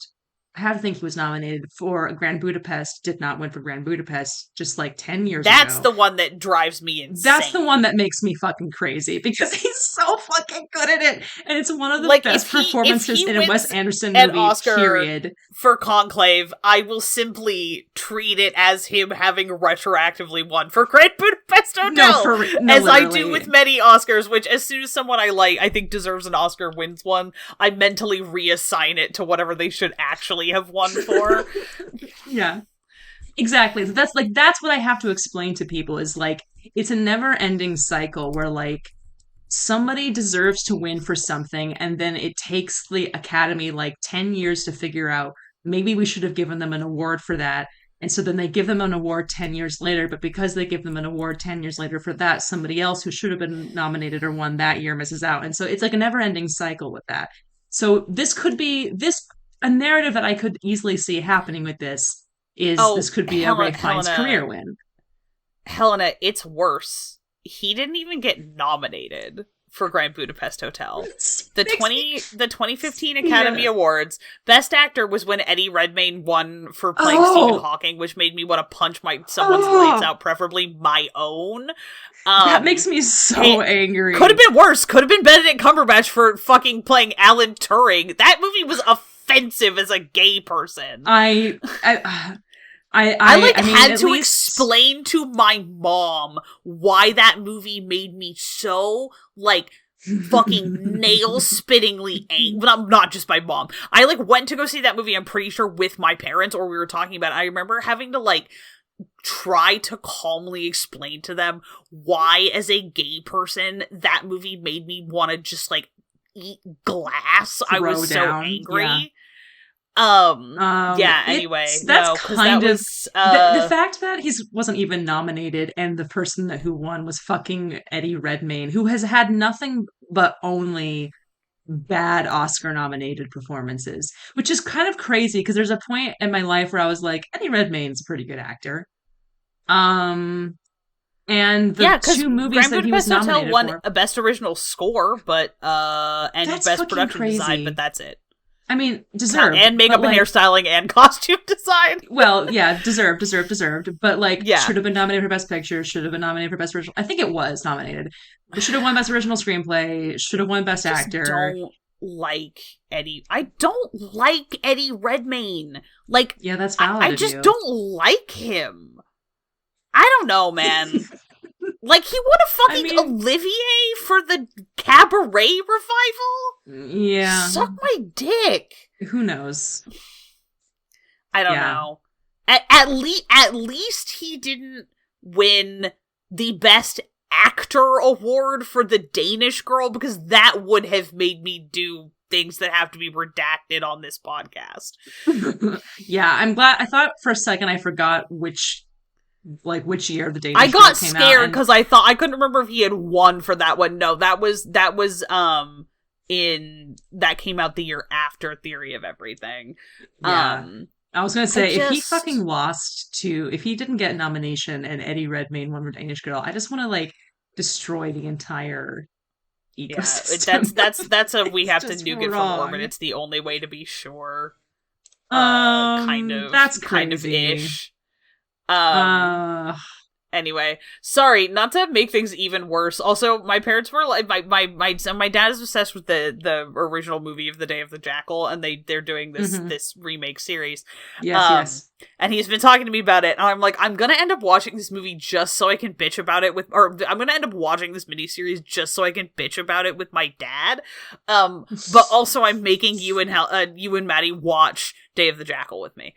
I have to think he was nominated for Grand Budapest. Did not win for Grand Budapest just like 10 years That's ago. the one that drives me insane. That's the one that makes me fucking crazy because he's so fucking good at it, and it's one of the like, best performances in a Wes Anderson an movie. Oscar Period. For Conclave, I will simply treat it as him having retroactively won for Grand Budapest Hotel, as I do with many Oscars. Which, as soon as someone I think deserves an Oscar wins one, I mentally reassign it to whatever they should actually have won for. Yeah. Exactly. So that's what I have to explain to people is like it's a never-ending cycle where like somebody deserves to win for something and then it takes the Academy like 10 years to figure out maybe we should have given them an award for that. And so then they give them an award 10 years later, but because they give them an award 10 years later for that, somebody else who should have been nominated or won that year misses out. And so it's like a never-ending cycle with that. So this could be a narrative that I could easily see happening with this could be a Ray Fiennes career win. Helena, it's worse. He didn't even get nominated for Grand Budapest Hotel. The 2015 Academy Awards, Best Actor was when Eddie Redmayne won for playing Stephen Hawking, which made me want to punch someone's lights out, preferably my own. That makes me so angry. Could have been worse. Could have been Benedict Cumberbatch for fucking playing Alan Turing. That movie was offensive as a gay person. I had to explain to my mom why that movie made me so like fucking nail spittingly angry. But not just my mom. I like went to go see that movie, I'm pretty sure, with my parents, or we were talking about it. I remember having to like try to calmly explain to them why, as a gay person, that movie made me want to just like eat glass. I was so angry. Anyway, that's kind of the fact that he wasn't even nominated and the person who won was fucking Eddie Redmayne, who has had nothing but only bad Oscar nominated performances, which is kind of crazy because there's a point in my life where I was like, Eddie Redmayne's a pretty good actor. And the two movies Grand that he was Budapest nominated won for, a Best Original Score, but and that's Best Production crazy. Design, but that's it. I mean, deserved. And makeup and hairstyling and costume design. Well, yeah, deserved. But like, should have been nominated for Best Picture, should have been nominated for Best Original. I think it was nominated. It should have won Best Original Screenplay, should have won Best Actor. I don't like Eddie Redmayne. Like, yeah, that's valid. I just don't like him. I don't know, man. Like, he won a fucking Olivier for the Cabaret revival? Yeah. Suck my dick. Who knows? I don't know. At least he didn't win the Best Actor award for The Danish Girl, because that would have made me do things that have to be redacted on this podcast. Yeah, I'm glad. I thought for a second I forgot which year the Danish I Girl got came scared out, because I thought I couldn't remember if he had won for that one. No, that was that came out the year after Theory of Everything. Yeah. I was gonna say if he didn't get a nomination and Eddie Redmayne won for Danish Girl, I just want to like destroy the entire ecosystem. Yeah, that's a we have to nuke it from orbit. It's the only way to be sure. That's crazy. Ish. Anyway, sorry, not to make things even worse. Also, my parents were like, my dad is obsessed with the original movie of The Day of the Jackal, and they're doing this remake series. Yes. And he's been talking to me about it, and I'm like, I'm gonna end up watching this movie just so I can bitch about it I'm gonna end up watching this miniseries just so I can bitch about it with my dad. But also I'm making you and Maddie watch Day of the Jackal with me.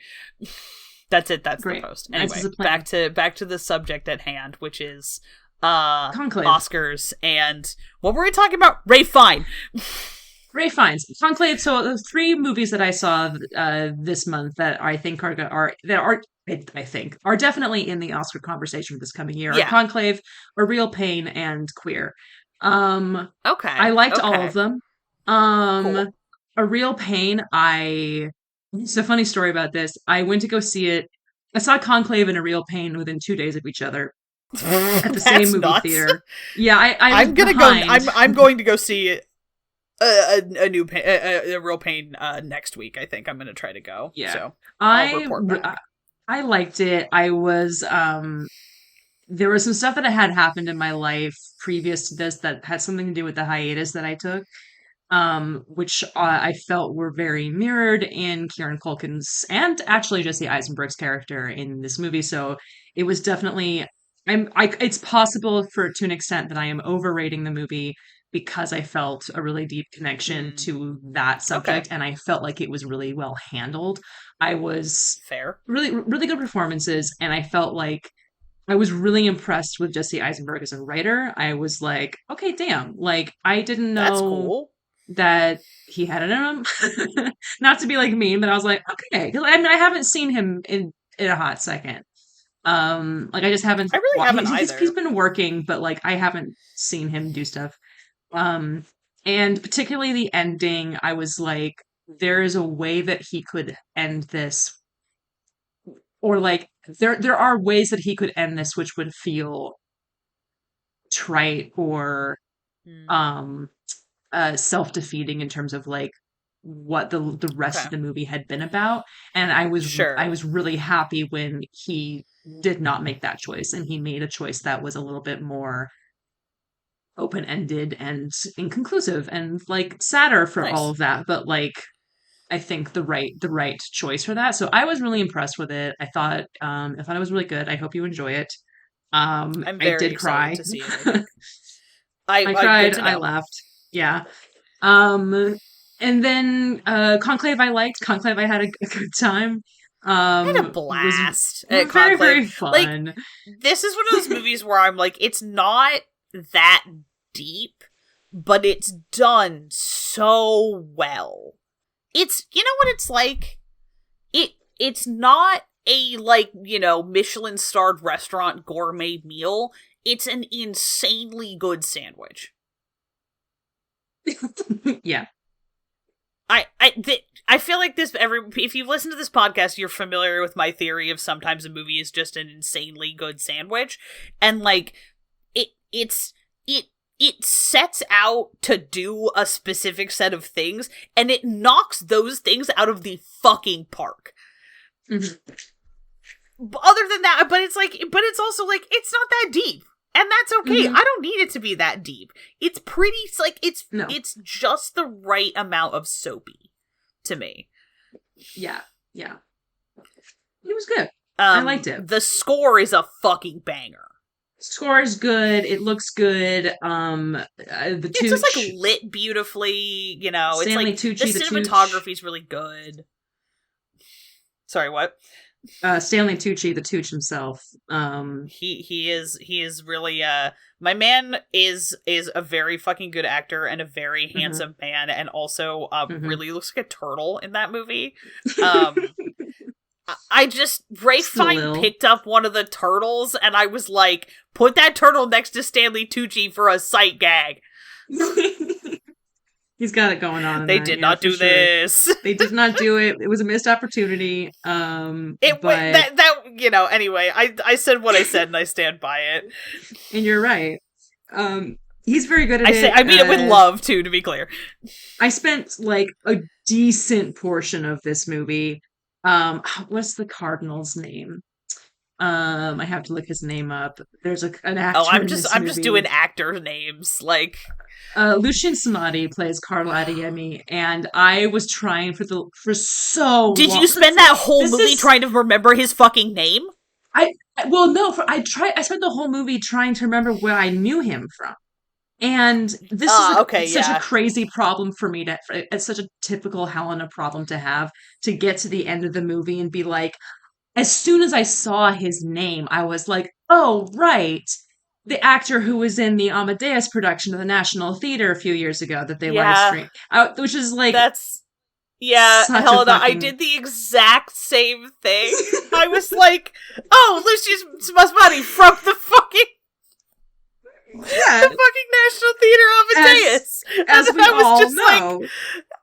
That's it. That's great. The post. Anyway, back to the subject at hand, which is Conclave. Oscars, and what were we talking about? Ray Fiennes. Ray Fiennes, Conclave. So the three movies that I saw this month that I think I think are definitely in the Oscar conversation for this coming year are Yeah. Conclave, A Real Pain, and Queer. Um, I Okay. liked all of Okay. them. Um, Cool. A Real Pain. It's a funny story about this. I went to go see it. I saw Conclave and A Real Pain within 2 days of each other at the same That's movie nuts. theater. Yeah, I was I'm gonna go. behind. I'm going to go see a new pain, a real pain next week. I think I'm gonna try to go. Yeah. So I'll I report back. I liked it. I was there was some stuff that had happened in my life previous to this that had something to do with the hiatus that I took, which I felt were very mirrored in Kieran Culkin's and actually Jesse Eisenberg's character in this movie. So it was definitely it's possible for to an extent that I am overrating the movie because I felt a really deep connection Mm, to that okay. subject and I felt like it was really well handled. I was Fair. really good performances and I felt like I was really impressed with Jesse Eisenberg as a writer. I was like, okay, damn. Like, I didn't That's know cool. that he had it in him. Not to be like mean, but I was like, okay. 'Cause I mean, I haven't seen him in a hot second. Like I just haven't. I really haven't He's either. been working, but like I haven't seen him do stuff. Um, and particularly the ending, I was like, there is a way that he could end this, or like there are ways that he could end this, which would feel trite or Mm, um self-defeating in terms of like what the rest okay. of the movie had been about and I Sure. was really happy when he did not make that choice and he made a choice that was a little bit more open-ended and inconclusive and like sadder for all Nice. of that but like I think the right choice for that so I was really impressed with it I thought it was really good I hope you enjoy it I'm I very did excited cry to see it. I think. I. I Good cried to I know. laughed yeah. Um, and then Conclave I liked. Conclave I had a good time. I had a Was blast at very, Conclave. very Like, fun. this is one of those movies where I'm like, it's not that deep, but it's done so well. It's, you know what it's like? It's not a, like, Michelin starred restaurant gourmet meal. It's an insanely good sandwich. Yeah. I feel like if you've listened to this podcast, you're familiar with my theory of sometimes a movie is just an insanely good sandwich, and like it sets out to do a specific set of things, and it knocks those things out of the fucking park. Mhm. Other than that, but it's also like it's not that deep. And that's okay. Mhm. I don't need it to be that deep. It's pretty like No. it's just the right amount of soapy to me. Yeah. Yeah. It was good. I liked it. The score is a fucking banger. Score is good. It looks good. The It's just like Tooch, lit beautifully, it's Stanley like the Tucci, the Tooch. cinematography is really good. Sorry, what? Stanley Tucci, the Tooch himself. He is really my man is a very fucking good actor and a very Mhm, handsome man and also mhm. really looks like a turtle in that movie. Um I just Ray Just a Fine little. picked up one of the turtles and I was like, put that turtle next to Stanley Tucci for a sight gag. He's got it going on in They that, did yeah, not for do sure. this. They did not do it. It was a missed opportunity. It But anyway, I said what I said and I stand by it. and you're right. He's very good at I it. mean it with love too, to be clear. I spent like a decent portion of this movie. What's the cardinal's name? I have to look his name up. There's an Oh, actor in this I'm just doing movie. actor names. Like, Lucian Samadi plays Carlo Adeyemi, and I was trying for so did long. you spend that whole This movie is trying to remember his fucking name? well no I spent the whole movie trying to remember where I knew him from. And this is Okay, such a yeah. crazy problem for me it's such a typical Helena problem to have to get to the end of the movie and be like, as soon as I saw his name, I was like, oh, right. the actor who was in the Amadeus production of the National Theater a few years ago that they live Yeah, streamed, which is like that's yeah, such a Helena. I fucking did the exact same thing. I was like, "Oh, let's use some money from the fucking yeah, National Theater Amadeus," as and we I was all just know. like,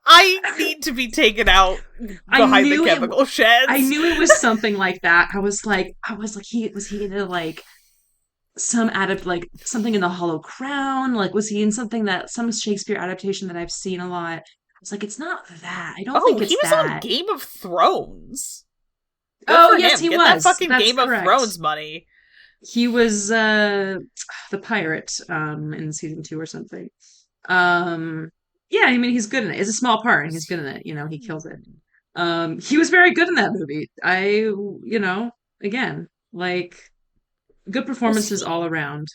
"I need to be taken out behind the chemical sheds." I knew it was something like that. I was like, he into like some like something in the Hollow Crown? Like, was he in something that some Shakespeare adaptation that I've seen a lot? I was like, it's not that. I don't Oh, think he it's was on that. Game of Thrones. Good Oh, for yes, him. he Get that was. fucking That's Game of correct. Thrones money. He was the pirate in season 2 or something. Um yeah, I mean he's good in it. It's a small part and he's good in it. You know, he kills it. He was very good in that movie. Again, like good Was performances he all around.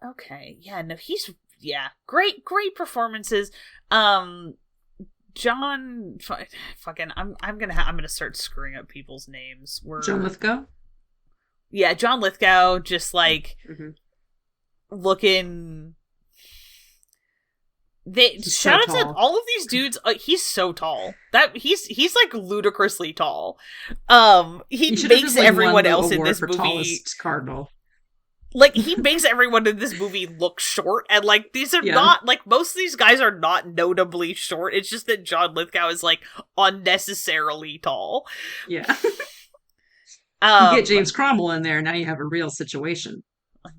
okay? Yeah, no, he's great performances. Um, John, fucking, I'm gonna start screwing up people's names. John Lithgow? Yeah, John Lithgow, just like Mm-hmm. looking. He's so Shout out to tall. all of these dudes. He's so tall that he's like ludicrously tall. He He should have makes just like won everyone the else in award this for movie tallest cardinal. like he makes everyone in this movie look short, and like these are Yeah. not like most of these guys are not notably short. It's just that John Lithgow is like unnecessarily tall. Yeah. You Um, get James Cromwell in there, now you have a real situation.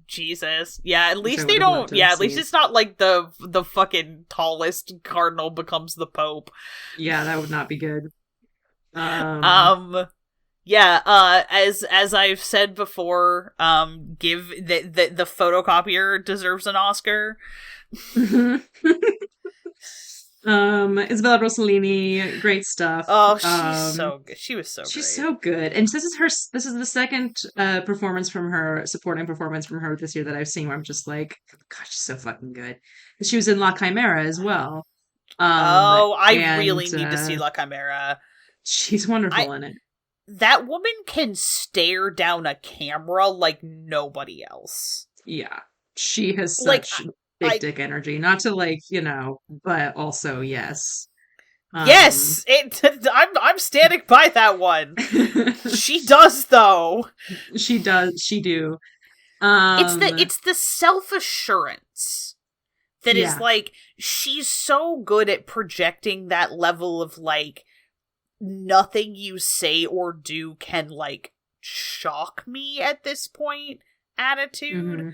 Jesus. Yeah, at Which I least would they have loved don't. to Yeah, have at least seen. it's not like the fucking tallest cardinal becomes the pope. Yeah, that would not be good. Um, Um. Yeah. As I've said before, give the photocopier deserves an Oscar. Isabella Rossellini, great stuff. Oh, she's so good. She was so She's great. so good, and this is the second performance from her, supporting performance from her this year that I've seen where I'm just like, God, she's so fucking good. She was in La Chimera as well, Oh, I and really need to see La Chimera. she's I wonderful in it. That woman can stare down a camera like nobody else. Yeah, she has Like such big dick energy. Not to but also yes. yes, I'm standing by that one. She does though. She does. She do. It's the self-assurance that is Yeah. like she's so good at projecting that level of like nothing you say or do can like shock me at this point attitude. Mm-hmm.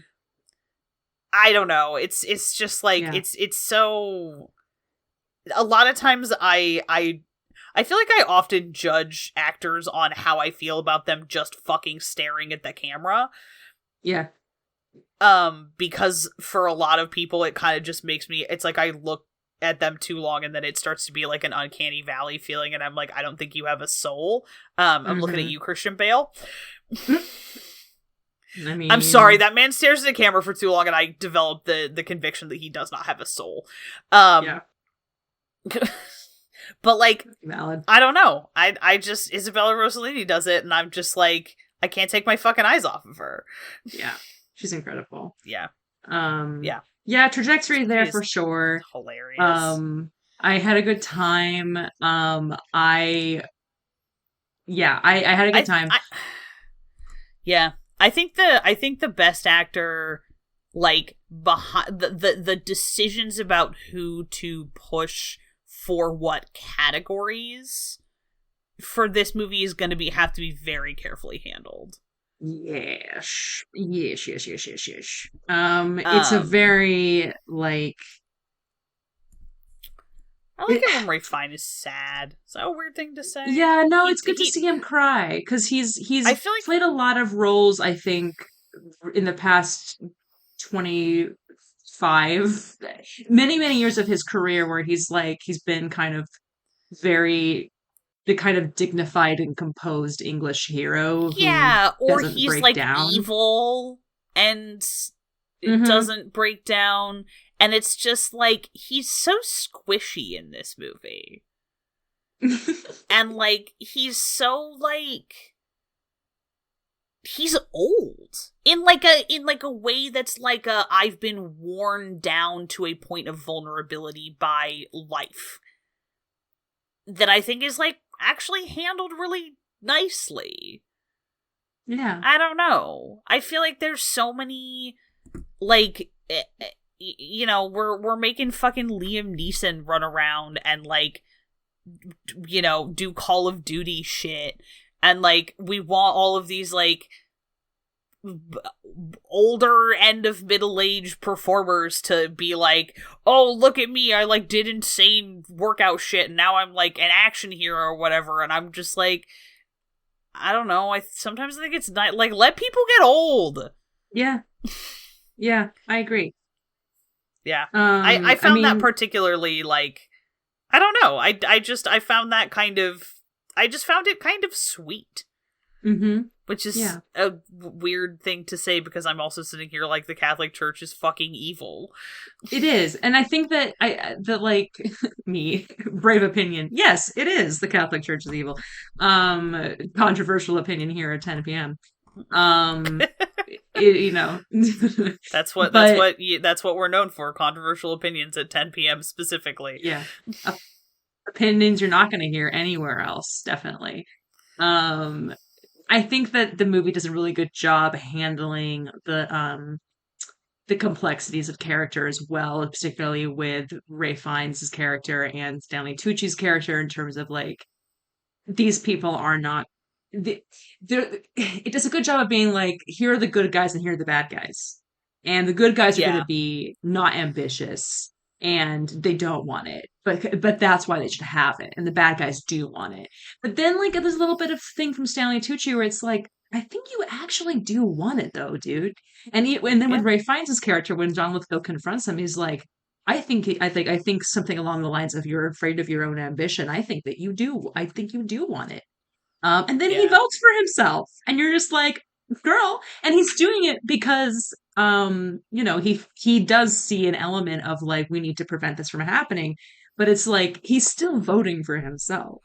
I don't know. It's just like Yeah. it's so a lot of times I feel like I often judge actors on how I feel about them just fucking staring at the camera. Yeah. Because for a lot of people it kind of just makes me it's like I look at them too long and then it starts to be like an uncanny valley feeling and I'm like, I don't think you have a soul. I'm looking at you, Christian Bale. I mean, I'm sorry, that man stares at the camera for too long and I developed the conviction that he does not have a soul. Yeah. But like Valid. I don't know. I just Isabella Rossellini does it and I'm just like I can't take my fucking eyes off of her. Yeah. She's incredible. Yeah. Yeah. Yeah, trajectory there for sure. Hilarious. I had a good time. I had a good time. Yeah. I think the best actor like behind the decisions about who to push for what categories for this movie is going to have to be very carefully handled. Yes. It's a very like I like it when Ray Fine is sad. Is that a weird thing to say? Yeah, no, it's good to see him cry because he's I feel like played a lot of roles, I think, in the past 25 many years of his career where he's been kind of the kind of dignified and composed English hero who or doesn't he's break like down. Evil and Mm-hmm. doesn't break down, and it's just like he's so squishy in this movie. And like he's so like he's old in like a way that's like a I've been worn down to a point of vulnerability by life that I think is like actually handled really nicely. Yeah. I don't know. I feel like there's so many like we're making fucking Liam Neeson run around and like do Call of Duty shit, and like we want all of these like older end of middle-aged performers to be like, oh, look at me, I like did insane workout shit and now I'm like an action hero or whatever, and I'm just like, I don't know, I sometimes think it's not like, let people get old. Yeah. Yeah, I agree. Yeah. I I found that mean, particularly like, I don't know, I found that kind of, I just found it kind of sweet. mm-hmm. Which is Yeah. a weird thing to say because I'm also sitting here like the Catholic Church is fucking evil. It is. And I think that like me, brave opinion. Yes, it is. The Catholic Church is evil. Controversial opinion here at 10 p.m. Um you know. That's But what we're known for, controversial opinions at 10 p.m. specifically. yeah. Opinions you're not going to hear anywhere else, definitely. Um I think that the movie does a really good job handling the complexities of character as well, particularly with Ray Fiennes' character and Stanley Tucci's character in terms of like these people are not it does a good job of being like, here are the good guys and here are the bad guys. And the good guys are going to Yeah. be not ambitious and they don't want it. But that's why they should have it. And the bad guys do want it. But then like there's a little bit of thing from Stanley Tucci where it's like, I think you actually do want it though, dude. And then with Yeah. Ray Fiennes' character, when John Lithgow confronts him, he's like, I think something along the lines of, you're afraid of your own ambition. I think that you do. I think you do want it. And then he Yeah. votes for himself, and you're just like, girl. And he's doing it because, he does see an element of like, we need to prevent this from happening, but it's like he's still voting for himself.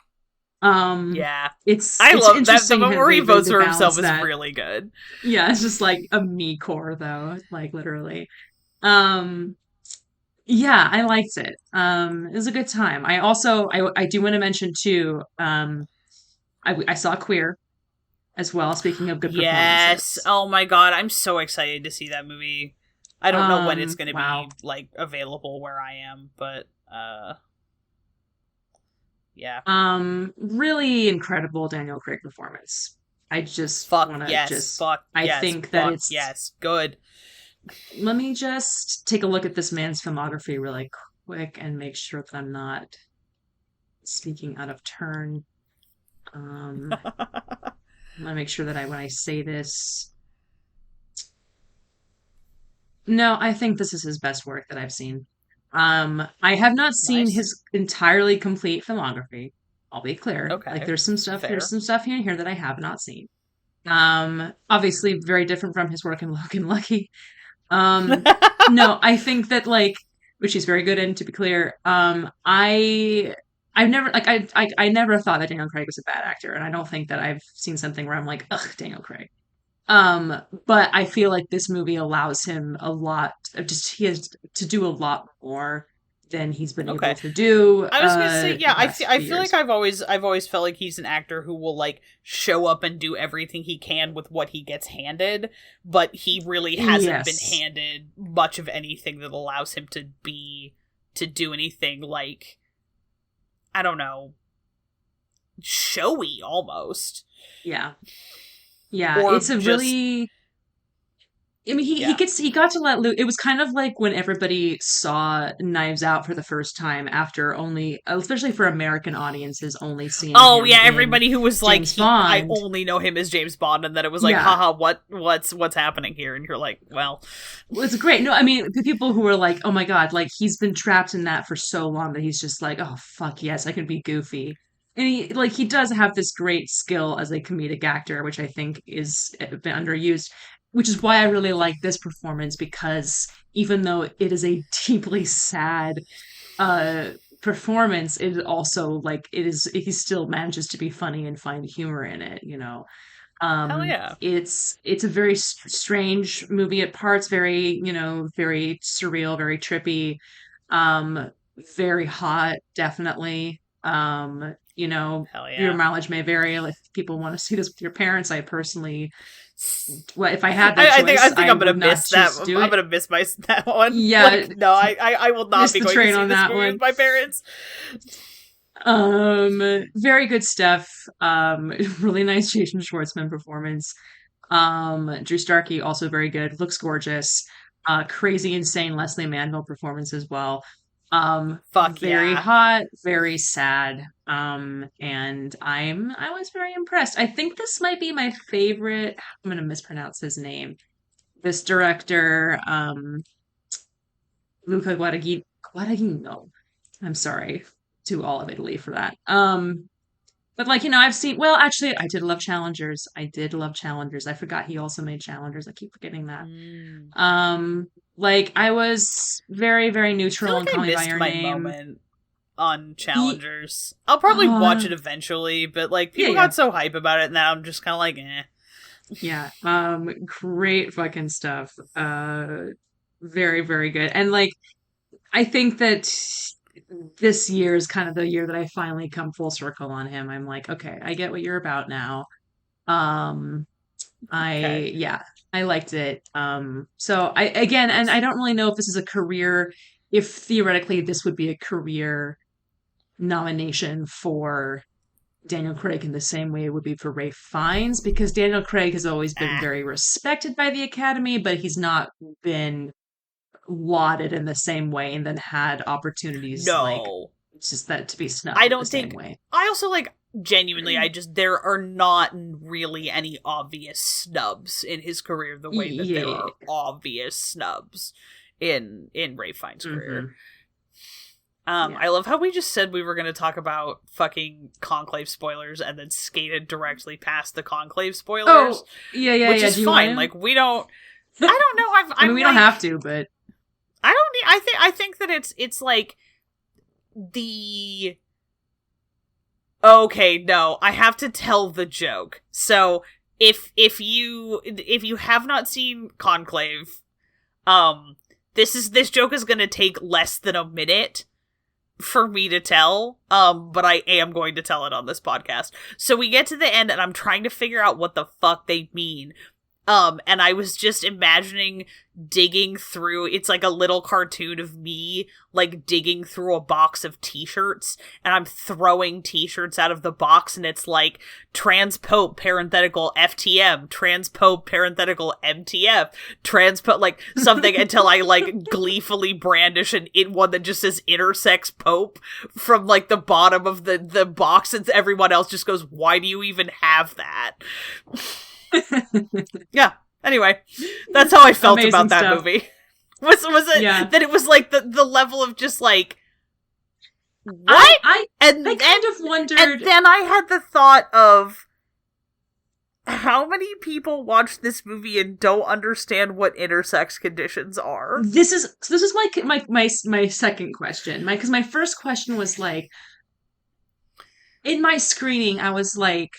Um, Yeah. it's I it's love that the interesting moment how where he votes they for balance himself is that. really good. Yeah, it's just like a me core though, like literally. Um, yeah, I liked it. It was a good time. I do want to mention too. I saw Queer as well. Speaking of good Yes. performances. Oh my god, I'm so excited to see that movie. I don't know when it's going to Wow. be like available where I am, but yeah. Really incredible Daniel Craig performance. I just Fuck want to yes. just, Fuck I yes. think that Fuck it's, yes. Good. let me just take a look at this man's filmography really quick and make sure that I'm not speaking out of turn. Um, I want to make sure that when I say this, no, I think this is his best work that I've seen. I have not seen Nice. his entirely complete filmography. I'll be clear. Like Okay. there's Fair. some stuff here and here that I have not seen. Obviously very different from his work in Logan Lucky. Um, no, I think that like, which he's very good in, to be clear. I've never like I never thought that Daniel Craig was a bad actor, and I don't think that I've seen something where I'm like, ugh, Daniel Craig. But I feel like this movie allows him a lot of just he has to do a lot more than he's been able Okay. to do I was gonna say, the yeah. past I few feel like years. I've always felt like he's an actor who will like show up and do everything he can with what he gets handed, but he really hasn't been Yes. handed much of anything that allows him to do anything like, I don't know, showy almost, Yeah. Yeah. or It's a just really I mean, yeah. he got to let loose. It was kind of like when everybody saw Knives Out for the first time after only, especially for American audiences, only seeing Oh him yeah, in everybody who was like, James he I Bond. only know him as James Bond, and then it was like, Yeah, haha, what's happening here? And you're like, well, it's great. No, I mean, the people who were like, oh my God, like he's been trapped in that for so long that he's just like, oh fuck yes, I can be goofy. And he does have this great skill as a comedic actor, which I think is been underused, which is why I really like this performance because even though it is a deeply sad uh performance, it also like it is he still manages to be funny and find humor in it. Hell yeah. It's a very strange movie at parts, very, very surreal, very trippy, um, very hot, definitely. Hell Your yeah. mileage may vary. If people want to see this with your parents, I personally, well, if I had that I choice, think I I'm gonna would not miss that. choose to I'm do it. gonna miss that one. Yeah, Like, no, I will not missed be the going to train see on this that movie one. with my parents. Very good stuff. Really nice Jason Schwartzman performance. Drew Starkey also very good, looks gorgeous. Crazy, insane Leslie Manville performance as well. Fuck Very yeah. hot, very sad. And I was very impressed. I think this might be my favorite. I'm gonna mispronounce his name. This director, Luca Guadagnino. I'm sorry to all of Italy for that. But like, I've seen, well, actually, I did love Challengers. I did love Challengers. I forgot he also made Challengers. I keep forgetting that. Mm. Like I was very, very I feel neutral in like I Call Me by missed Your my Name. moment on He, Challengers. I'll probably watch uh, it eventually, but like yeah, people yeah, got so hype about it, and now I'm just kind of like, eh. yeah. Great fucking stuff. Very, very good. And like, I think that this year is kind of the year that I finally come full circle on him. I'm like, okay, I get what you're about now. Um, Okay. Yeah, I liked it. So I again, and I Nice. don't really know if this is a career, if theoretically this would be a career nomination for Daniel Craig in the same way it would be for Ray Fiennes, because Daniel Craig has always been Ah. very respected by the Academy, but he's not been lauded in the same way and then had opportunities like No. just that to be snubbed I in the don't same think. way. I also like genuinely. I just there are not really any obvious snubs in his career the way that there Yeah. are obvious snubs in Ray Fiennes' career. Hmm. Yeah. I love how we just said we were going to talk about fucking Conclave spoilers and then skated directly past the Conclave spoilers, Oh, yeah, yeah, which yeah. is Do you want fine. to? Like we don't. I don't know. I mean, I'm we don't like have to, but I don't need. I think that it's like the. Okay, no, I have to tell the joke. So if you have not seen Conclave, this joke is gonna take less than a minute for me to tell, but I am going to tell it on this podcast. So we get to the end and I'm trying to figure out what the fuck they mean. And I was just imagining digging through, it's like a little cartoon of me, like digging through a box of t-shirts, and I'm throwing t-shirts out of the box, and it's like, transpope, parenthetical, FTM, transpope, parenthetical, MTF, transpope, like, something until I, like, gleefully brandish one that just says intersex pope from, like, the bottom of the box, and everyone else just goes, why do you even have that? Yeah. Anyway, that's how I felt amazing about that stuff. movie. Was it Yeah. that it was like the level of just like what? I kind of wondered. And then I had the thought of how many people watch this movie and don't understand what intersex conditions are. This is my second question. Because my first question was like, in my screening, I was like,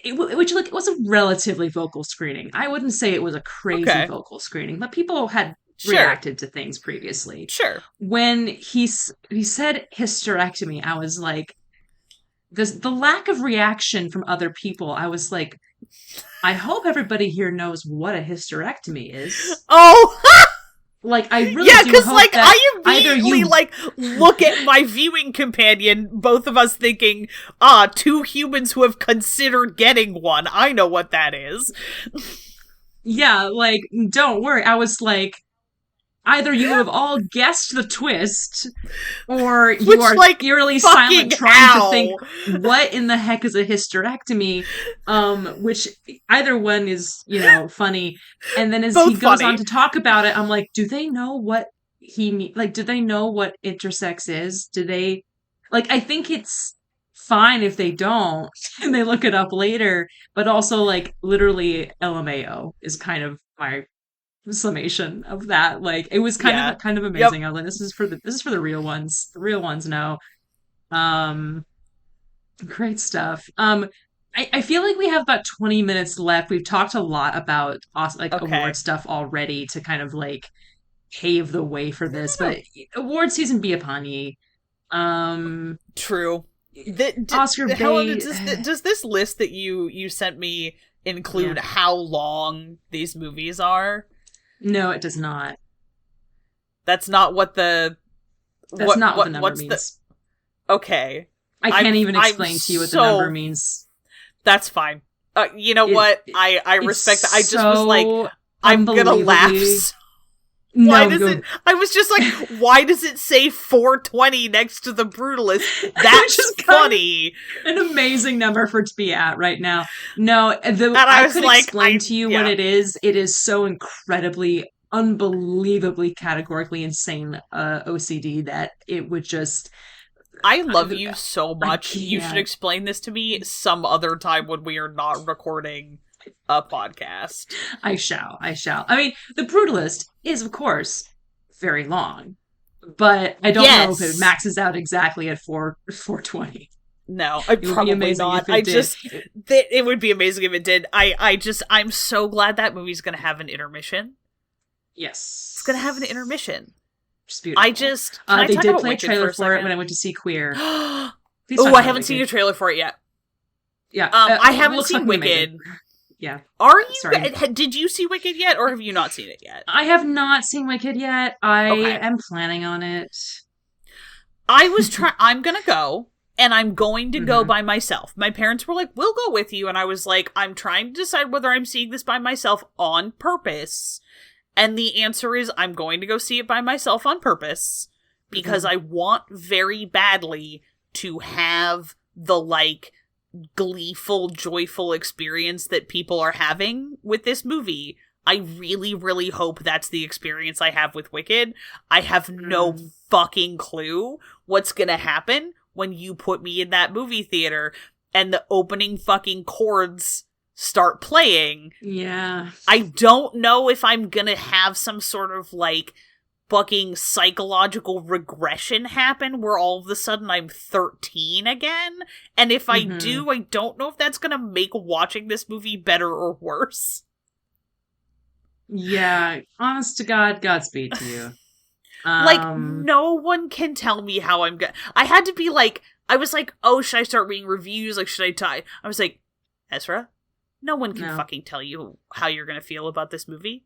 which like it was a relatively vocal screening. I wouldn't say it was a crazy Okay. vocal screening, but people had Sure. reacted to things previously. Sure. When he said hysterectomy, I was like, the lack of reaction from other people. I was like, I hope everybody here knows what a hysterectomy is. Oh, Like, I really yeah, do because hope like that I either immediately you like look at my viewing companion, both of us thinking, two humans who have considered getting one. I know what that is. yeah, like, don't worry. I was like, either you have all guessed the twist, or you Which, are like, eerily fucking silent trying to think how? what in the heck is a hysterectomy. Which either one is, funny. And then as he Both goes on funny. to talk about it, I'm like, do they know what he mean? Like, do they know what intersex is? Do they like? I think it's fine if they don't and they look it up later. But also, like, literally, LMAO is kind of my summation of that. Like, it was Yeah. kind of Yep. amazing. I was like, this is for the real ones. The real ones know. Um, Great stuff. I feel like we have about 20 minutes left. We've talked a lot about like award Okay. stuff already to kind of like pave the way for this, No, but award season be upon ye. Um, true. Oscar Helena, bait. does this list that you sent me Yeah. include how long these movies are? No, it does not. That's not what the That's not what the number what's the means. okay. I can't even I'm explain to you what the number so means. that's fine. You know It, what? it I it's respect that. I just was like, so I'm gonna laugh. unbelievably Why no does go it? I was just like, why does it say 420 next to the Brutalist? which That's is kind of funny. an amazing number for it to be at right now. No, And I I was could like, explain to you what yeah. it is. It is so incredibly, unbelievably categorically insane OCD that it would just I love I, you so I much. You should can't. explain this to me some other time when we are not recording a podcast. I shall. I shall. I mean, the Brutalist is, of course, very long, but I don't know if it Yes. maxes out exactly at 420. No, I It would be probably amazing not. if it did. It would be amazing if it did. I'm so glad that movie's gonna have an intermission. It's gonna have an Yes. intermission. Just beautiful. Can I They talk did about play a Wicked for trailer a for it when I second? went to see Queer. Oh, Please talk I about haven't seen Wicked. a trailer for it yet. Yeah, I haven't looks seen fucking amazing. Wicked. Yeah, Are you? sorry. Did you see Wicked yet, or have you not seen it yet? I have not seen Wicked yet. I Okay. am planning on it. I was trying. I'm gonna go, and I'm going to go Hmm. by myself. My parents were like, "We'll go with you," and I was like, "I'm trying to decide whether I'm seeing this by myself on purpose." And the answer is, I'm going to go see it by myself on purpose because Hmm. I want very badly to have the like gleeful, joyful experience that people are having with this movie. I really, really hope that's the experience I have with Wicked. I have no Hmm. fucking clue what's gonna happen when you put me in that movie theater and the opening fucking chords start playing. Yeah. I don't know if I'm gonna have some sort of like fucking psychological regression happen where all of a sudden I'm 13 again. And if I Hmm. do, I don't know if that's gonna make watching this movie better or worse. Yeah. Honest to God, Godspeed to you. Like, Um. no one can tell me how I'm gonna. I had to be like, I was like, oh, should I start reading reviews? Like, should I tie? I was like, Ezra, no one can No. fucking tell you how you're gonna feel about this movie.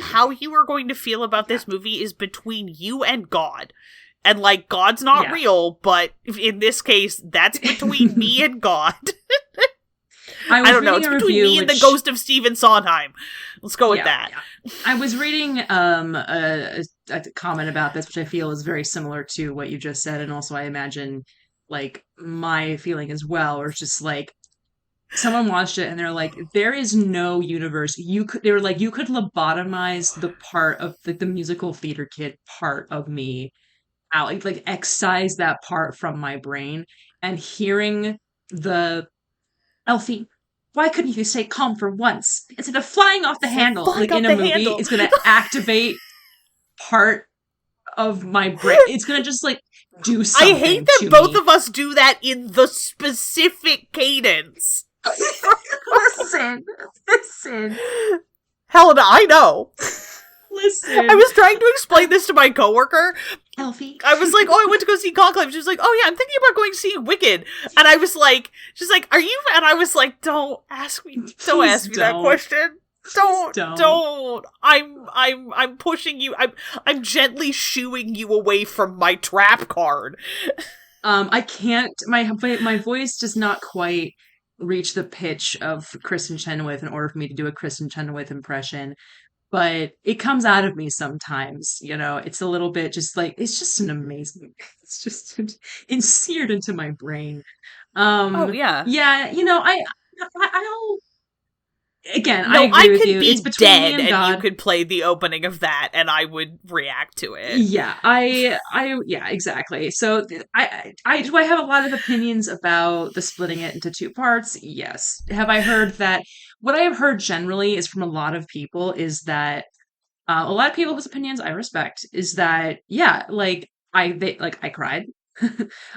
How you are going to feel about Yeah. this movie is between you and God. And like God's not Yeah. real, but in this case, that's between me and God. I I was don't know. reading It's a between review me and the which ghost of Stephen Sondheim. Let's go with yeah, that. yeah. I was reading a comment about this, which I feel is very similar to what you just said, and also I imagine like my feeling as well, or it's just like someone watched it and they're like, there is no universe. They were like, you could lobotomize the part of the musical theater kid part of me out, like excise that part from my brain, and hearing the Elfie, why couldn't you stay calm for once? Instead of flying off the handle, Flying like in off a the movie, handle. it's gonna activate part of my brain. It's gonna just like do I hate something that to both me. of us do that in the specific cadence. Listen, listen, Helena, I know. I listen. was trying to explain this to my coworker. Elfie. I was like, oh, I went to go see Conclave. She was like, oh, yeah, I'm thinking about going to see Wicked. And I was like, she's like, are you? And I was like, don't ask me that Don't. question. Please Don't. I'm pushing you. I'm gently shooing you away from my trap card. I can't. My voice does not quite reach the pitch of Kristen Chenoweth in order for me to do a Kristen Chenoweth impression, but it comes out of me sometimes. You know, it's a little bit just like it's just an amazing. It's just inseared into my brain. Oh yeah. Yeah, I'll again. I No, agree I with could you. It's be between me dead and and you God. could play the opening of that and I would react to it. Yeah, yeah, exactly. So do I have a lot of opinions about the splitting it into two parts? Yes. Have I heard that? What I have heard generally is from a lot of people is that a lot of people whose opinions I respect is that yeah, like I cried.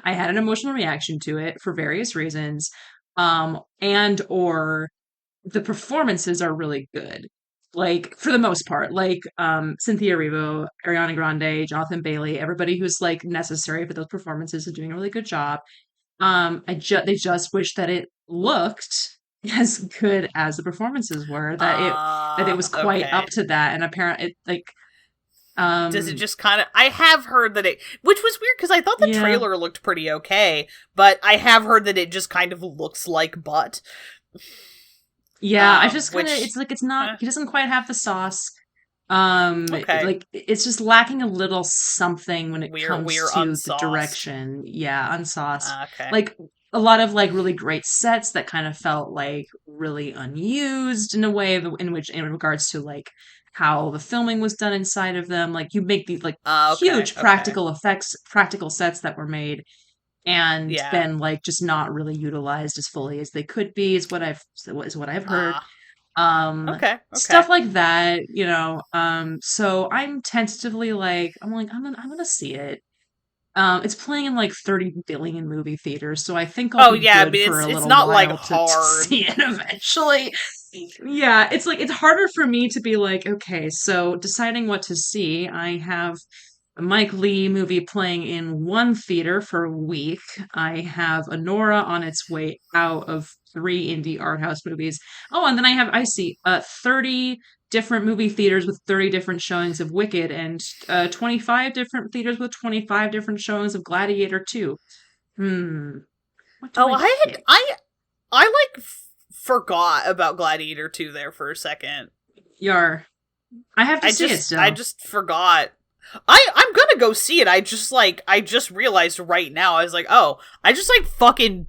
I had an emotional reaction to it for various reasons, and or the performances are really good. Like for the most part, like Cynthia Erivo, Ariana Grande, Jonathan Bailey, everybody who's like necessary for those performances is doing a really good job. They just wish that it looked as good as the performances were, that it was quite up Okay. to that, and apparently it like Does it um just kind of? I have heard that it, which was weird because I thought the yeah. trailer looked pretty okay, but I have heard that it just kind of looks like butt. Yeah, I just kind of Which, it's like it's not eh, he doesn't quite have the sauce. okay, Like it's just lacking a little something when it comes we're to the unsauced. direction. Yeah, unsauced. Okay, Like a lot of like really great sets that kind of felt like really unused in a way in which in regards to like how the filming was done inside of them. Like you make these like okay, huge okay, practical effects, practical sets that were made and yeah, then like just not really utilized as fully as they could be is what I've heard. ah, um okay, okay. Stuff like that, so I'm gonna see it. It's playing in like 30 billion movie theaters, so I think I'll Oh be yeah, I good mean for a it's little not like while to hard. see it eventually. Yeah, it's like it's harder for me to be like, okay, so deciding what to see. I have a Mike Lee movie playing in one theater for a week. I have Honora on its way out of three indie art house movies. Oh, and then I see 30 different movie theaters with 30 different showings of Wicked and 25 different theaters with 25 different showings of Gladiator 2. Hmm, what do Oh, I pick? I like forgot about Gladiator 2 there for a second. Yar. I have to see it I still. just forgot. I'm gonna go see it. I just realized right now. I was like, oh, I just like fucking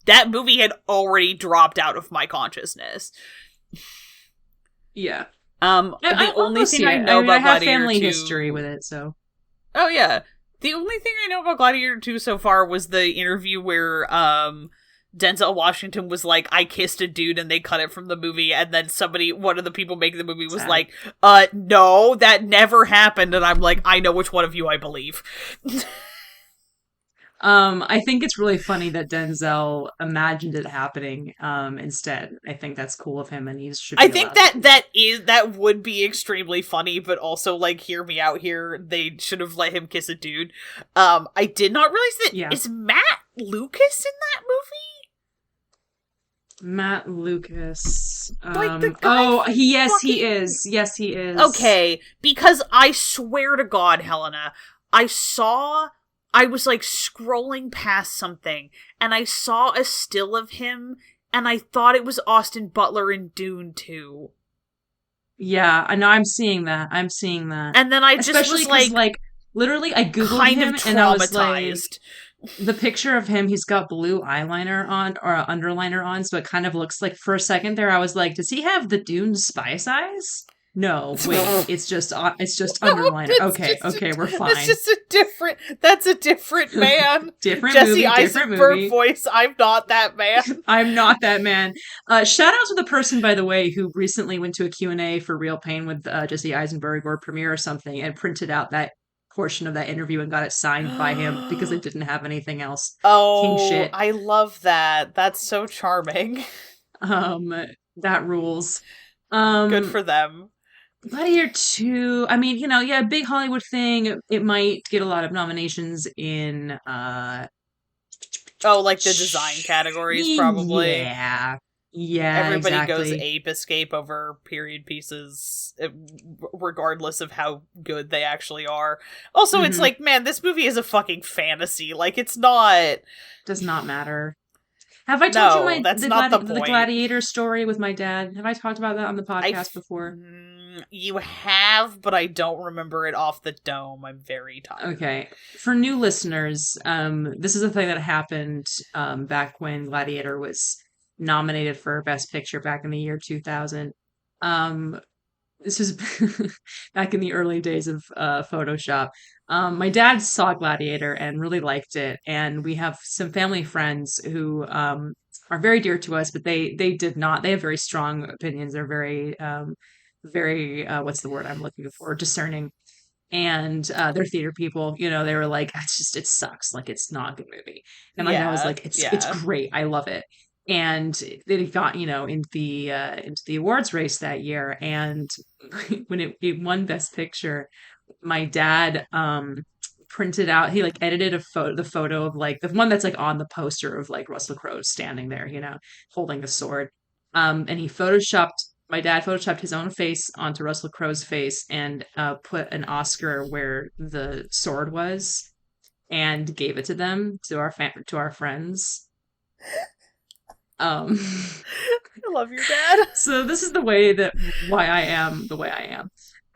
that movie had already dropped out of my consciousness. Yeah. The I'll go only thing see I it. I know mean, I about have Gladiator family history with 2. it, so. Oh yeah. The only thing I know about Gladiator 2 so far was the interview where Denzel Washington was like, I kissed a dude, and they cut it from the movie, and then one of the people making the movie was Sad. like, no, that never happened, and I'm like, I know which one of you I believe. I think it's really funny that Denzel imagined it happening, instead. I think that's cool of him, and he should I be think allowed to do that. that would be extremely funny, but also like hear me out here. They should have let him kiss a dude. I did not realize that Yeah. is Matt Lucas in that movie? Matt Lucas. Like the guy Oh, from yes, he fucking is. Yes, he is. okay, because I swear to God, Helena, I was like scrolling past something and I saw a still of him and I thought it was Austin Butler in Dune 2. Yeah, I know. I'm seeing that. I'm seeing that. And then I just Especially was because, like like, literally, I Googled kind of him and I was like, traumatized. the picture of him, he's got blue eyeliner on or underliner on, so it kind of looks like for a second there, I was like, does he have the Dune spice eyes? No, wait, it's just No, underliner. Okay, okay, we're that's fine. just a different that's a different man. Different Jesse movie, different Eisenberg movie. voice, I'm not that man. I'm not that man. Shout out to the person, by the way, who recently went to a Q&A for Real Pain with Jesse Eisenberg or Premiere or something and printed out that portion of that interview and got it signed by him because it didn't have anything else. King Oh, shit. I love that. That's so charming. Um, that rules. Good Um, for them. Gladiator 2, I mean, yeah, big Hollywood thing. It might get a lot of nominations in Oh, like the design categories, probably. yeah. Yeah, Everybody goes exactly. ape escape over period pieces, regardless of how good they actually are. Also, it's Hmm. like, man, this movie is a fucking fantasy. Like, it's not. Does not matter. Have I told you No, that's not the the point. gladiator story with my dad? Have I talked about that on the I. podcast before? You have, but I don't remember it off the dome. I'm very tired. Okay. For new listeners, this is a thing that happened back when Gladiator was nominated for Best Picture back in the year 2000. Um, this was back in the early days of Photoshop. My dad saw Gladiator and really liked it, and we have some family friends who are very dear to us, but they did not. They have very strong opinions. They're very what's the word I'm looking for? Discerning. And they're theater people. They were like, it sucks. Like it's not a good movie. And my dad was Yeah, like, it's yeah. great. I love it. and they got, into the awards race that year. And when it won Best Picture, my dad printed out, he like edited the photo of like the one that's like on the poster of like Russell Crowe standing there, holding the sword. And my dad photoshopped his own face onto Russell Crowe's face and put an Oscar where the sword was, and gave it to them, to our friends. Um, I love your dad. so this is why I am the way I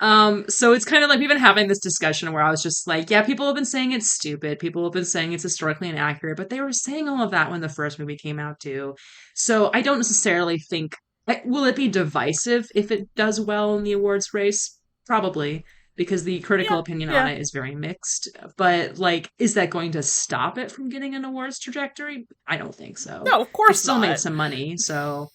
am. So it's kind of like we've been having this discussion where I was just like, yeah, people have been saying it's stupid. People have been saying it's historically inaccurate, but they were saying all of that when the first movie came out too. So I don't necessarily think, will it be divisive if it does well in the awards race? Probably, because the critical Yeah, opinion on yeah. it is very mixed. But like, is that going to stop it from getting an awards trajectory? I don't think so. No, of It course still made not. some money, so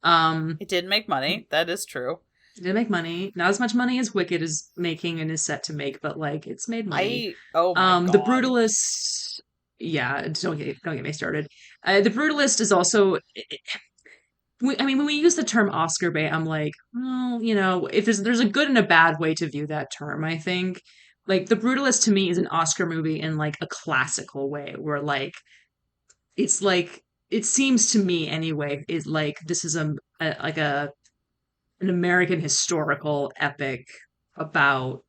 It did make money. That is true. it did make money. Not as much money as Wicked is making and is set to make, but like it's made money. Oh my The god. Brutalist, yeah, don't get me started. The Brutalist is also. I mean, when we use the term Oscar bait, I'm like, well, if there's a good and a bad way to view that term. I think, like, The Brutalist to me is an Oscar movie in like a classical way, where like it's like it seems to me anyway is like this is like an American historical epic about,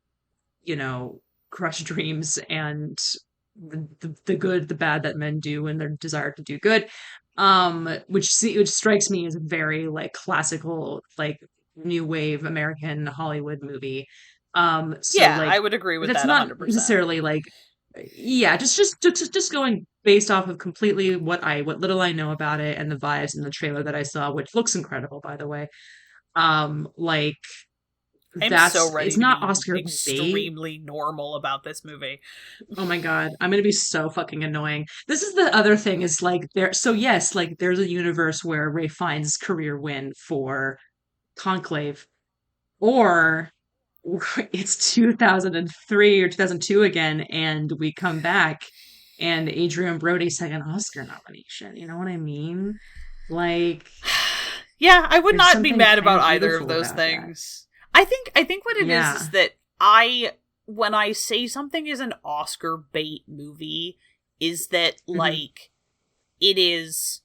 you know, crushed dreams and the good, the bad that men do and their desire to do good. Which strikes me as a very like classical, like new wave American Hollywood movie. So Yeah, like I would agree with that's that not 100%. necessarily like, yeah, just going based off of completely what little I know about it and the vibes in the trailer that I saw, which looks incredible, by the way. Like I'm so it's ready to not be Oscar bait. extremely normal about this movie. Oh my god, I'm gonna be so fucking annoying. This is the other thing is like so yes, like there's a universe where Ray finds career win for Conclave, or it's 2003 or 2002 again, and we come back and Adrian Brody's second Oscar nomination. You know what I mean? Like, Yeah, I would there's not be something mad kind about of either of beautiful those about that. things. I think what it is Yeah. that when I say something is an Oscar bait movie is that Hmm. like it is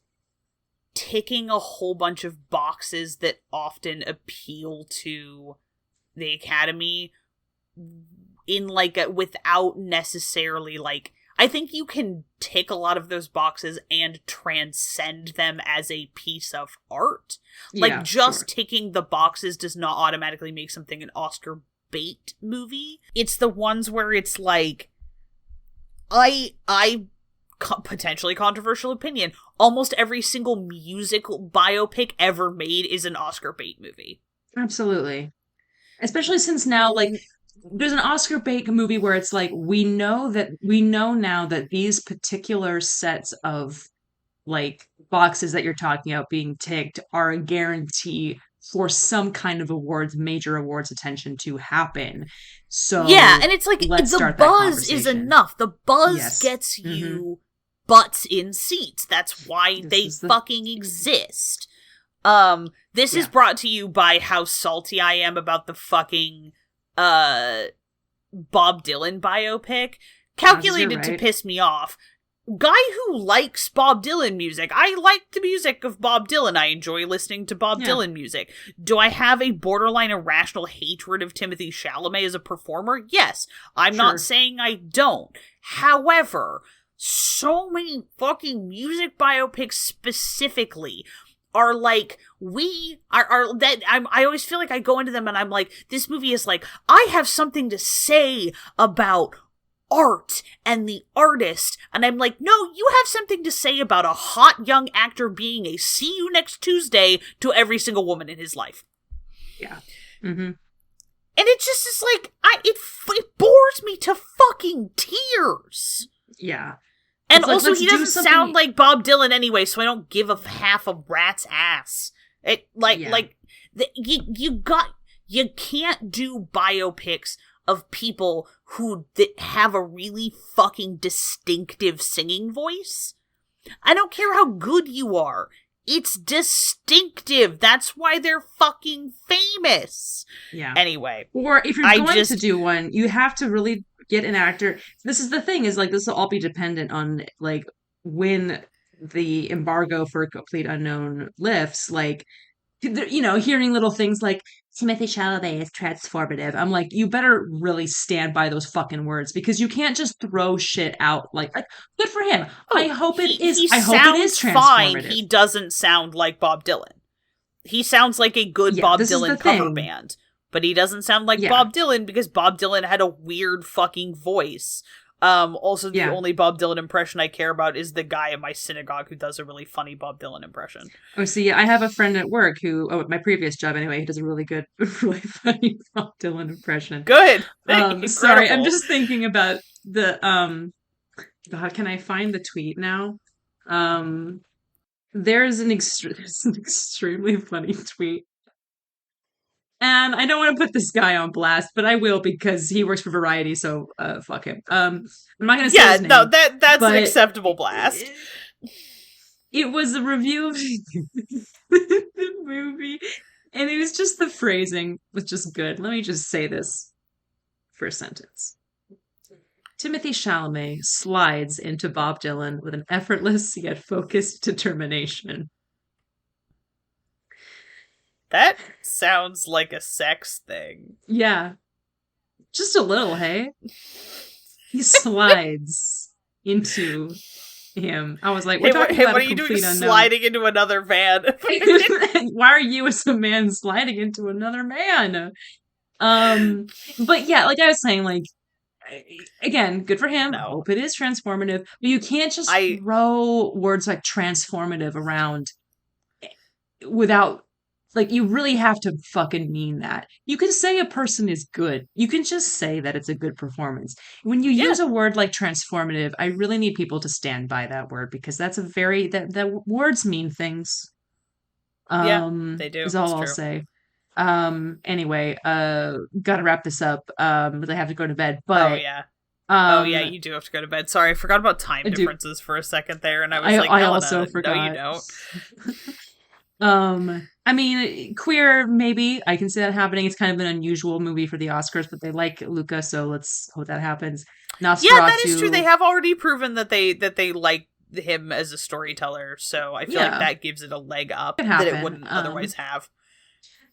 ticking a whole bunch of boxes that often appeal to the Academy in like without necessarily like I think you can tick a lot of those boxes and transcend them as a piece of art. Like Yeah, just sure. ticking the boxes does not automatically make something an Oscar bait movie. It's the ones where it's like I potentially controversial opinion. Almost every single musical biopic ever made is an Oscar bait movie. Absolutely. Especially since now, like, there's an Oscar bait movie where it's like we know now that these particular sets of like boxes that you're talking about being ticked are a guarantee for some kind of major awards attention to happen. Yeah, So and it's like let's the start that buzz is conversation. enough. The buzz Yes. gets Hmm. you butts in seats. That's why This they is the fucking exist. This is yeah. brought to you by how salty I am about the fucking uh Bob Dylan biopic. As you're Calculated to right. piss me off. Guy who likes Bob Dylan music. I like the music of Bob Dylan. I enjoy listening to Bob Yeah. Dylan music. Do I have a borderline irrational hatred of Timothy Chalamet as a performer? Yes. I'm not Sure. saying I don't. However, so many fucking music biopics specifically are like we are that I always feel like I go into them and I'm like this movie is like I have something to say about art and the artist. And I'm like, no, you have something to say about a hot young actor being a see you next Tuesday to every single woman in his life. Yeah. Hmm. And it just is like, it bores me to fucking tears. Yeah. And It's like, also, let's he do doesn't something. sound like Bob Dylan anyway, so I don't give a half a rat's ass. It Yeah. you can't do biopics of people who have a really fucking distinctive singing voice. I don't care how good you are. It's distinctive. That's why they're fucking famous. Yeah. Anyway. Or if you're going to do one, you have to really get an actor. This is the thing, is like this will all be dependent on like when the embargo for Complete Unknown lifts, like hearing little things like Timothy Chalamet is transformative. I'm like, you better really stand by those fucking words, because you can't just throw shit out like good for him. I hope it is. I hope it is transformative. Fine. He doesn't sound like Bob Dylan. He sounds like a good Bob Dylan cover band, but he doesn't sound like Bob Dylan because Bob Dylan had a weird fucking voice. Also, the only Bob Dylan impression I care about is the guy at my synagogue who does a really funny Bob Dylan impression. Oh, see, I have a friend at work who, my previous job anyway, he does a really good, really funny Bob Dylan impression. Good. Sorry, I'm just thinking about the, God, can I find the tweet now? There's an extremely funny tweet. And I don't want to put this guy on blast, but I will because he works for Variety, so fuck him. I'm not going to say his name. No, that's an acceptable blast. It was a review of the movie, and it was just the phrasing was just good. Let me just say this first sentence. Timothy Chalamet slides into Bob Dylan with an effortless yet focused determination. That sounds like a sex thing. Yeah. Just a little, hey? He slides into him. I was like, we're talking about what are you doing sliding into another man? Why are you as a man sliding into another man? But yeah, like I was saying, like, again, good for him. No. I hope it is transformative. But you can't just throw words like transformative around without... Like, you really have to fucking mean that. You can say a person is good. You can just say that it's a good performance. When you use a word like transformative, I really need people to stand by that word, because that's a very... That words mean things. They do. Is all I'll say. Anyway, gotta wrap this up. But I have to go to bed. But you do have to go to bed. Sorry, I forgot about time differences for a second there, and I was like, I also forgot. No, you don't. I mean, queer, maybe. I can see that happening. It's kind of an unusual movie for the Oscars, but they like Luca, so let's hope that happens. Nosferatu, yeah, that is true. They have already proven that they like him as a storyteller, so I feel like that gives it a leg up that it wouldn't otherwise have.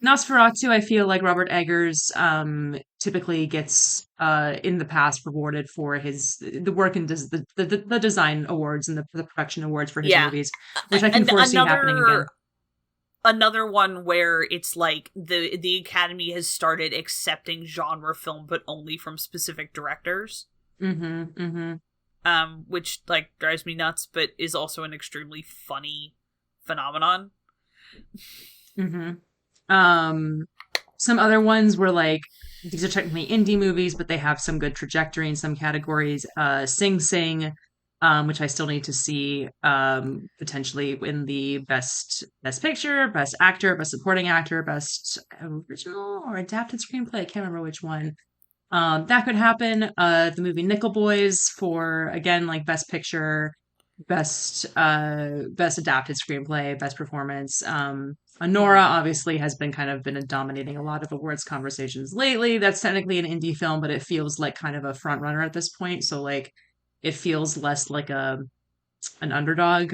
Nosferatu, I feel like Robert Eggers typically gets in the past rewarded for the work and the design awards and the production awards for his movies, which I can foresee happening again. Another one where it's like the Academy has started accepting genre film, but only from specific directors. Which like drives me nuts, but is also an extremely funny phenomenon. Some other ones were like, these are technically indie movies, but they have some good trajectory in some categories. Sing Sing, which I still need to see, potentially in the best picture, best actor, best supporting actor, best original or adapted screenplay. I can't remember which one. That could happen. The movie Nickel Boys for, again, like best picture, best adapted screenplay, best performance. Nora obviously has been dominating a lot of awards conversations lately. That's technically an indie film, but it feels like kind of a front runner at this point. So like, it feels less like an underdog.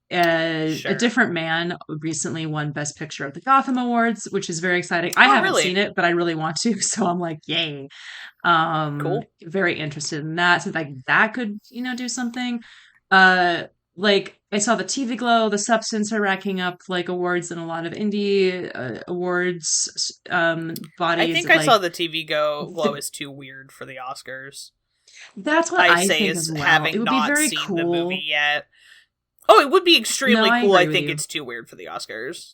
A Different Man recently won Best Picture at the Gotham Awards, which is very exciting. I haven't seen it, but I really want to, so I'm like, yay. Cool. Very interested in that. So like that could, do something. Like I saw the TV Glow, The Substance are racking up like awards in a lot of indie awards bodies. I think I saw the TV Glow is too weird for the Oscars. That's what I think as well. Having it would not be very seen cool. the movie yet. Oh, it would be extremely cool. I think you. It's too weird for the Oscars.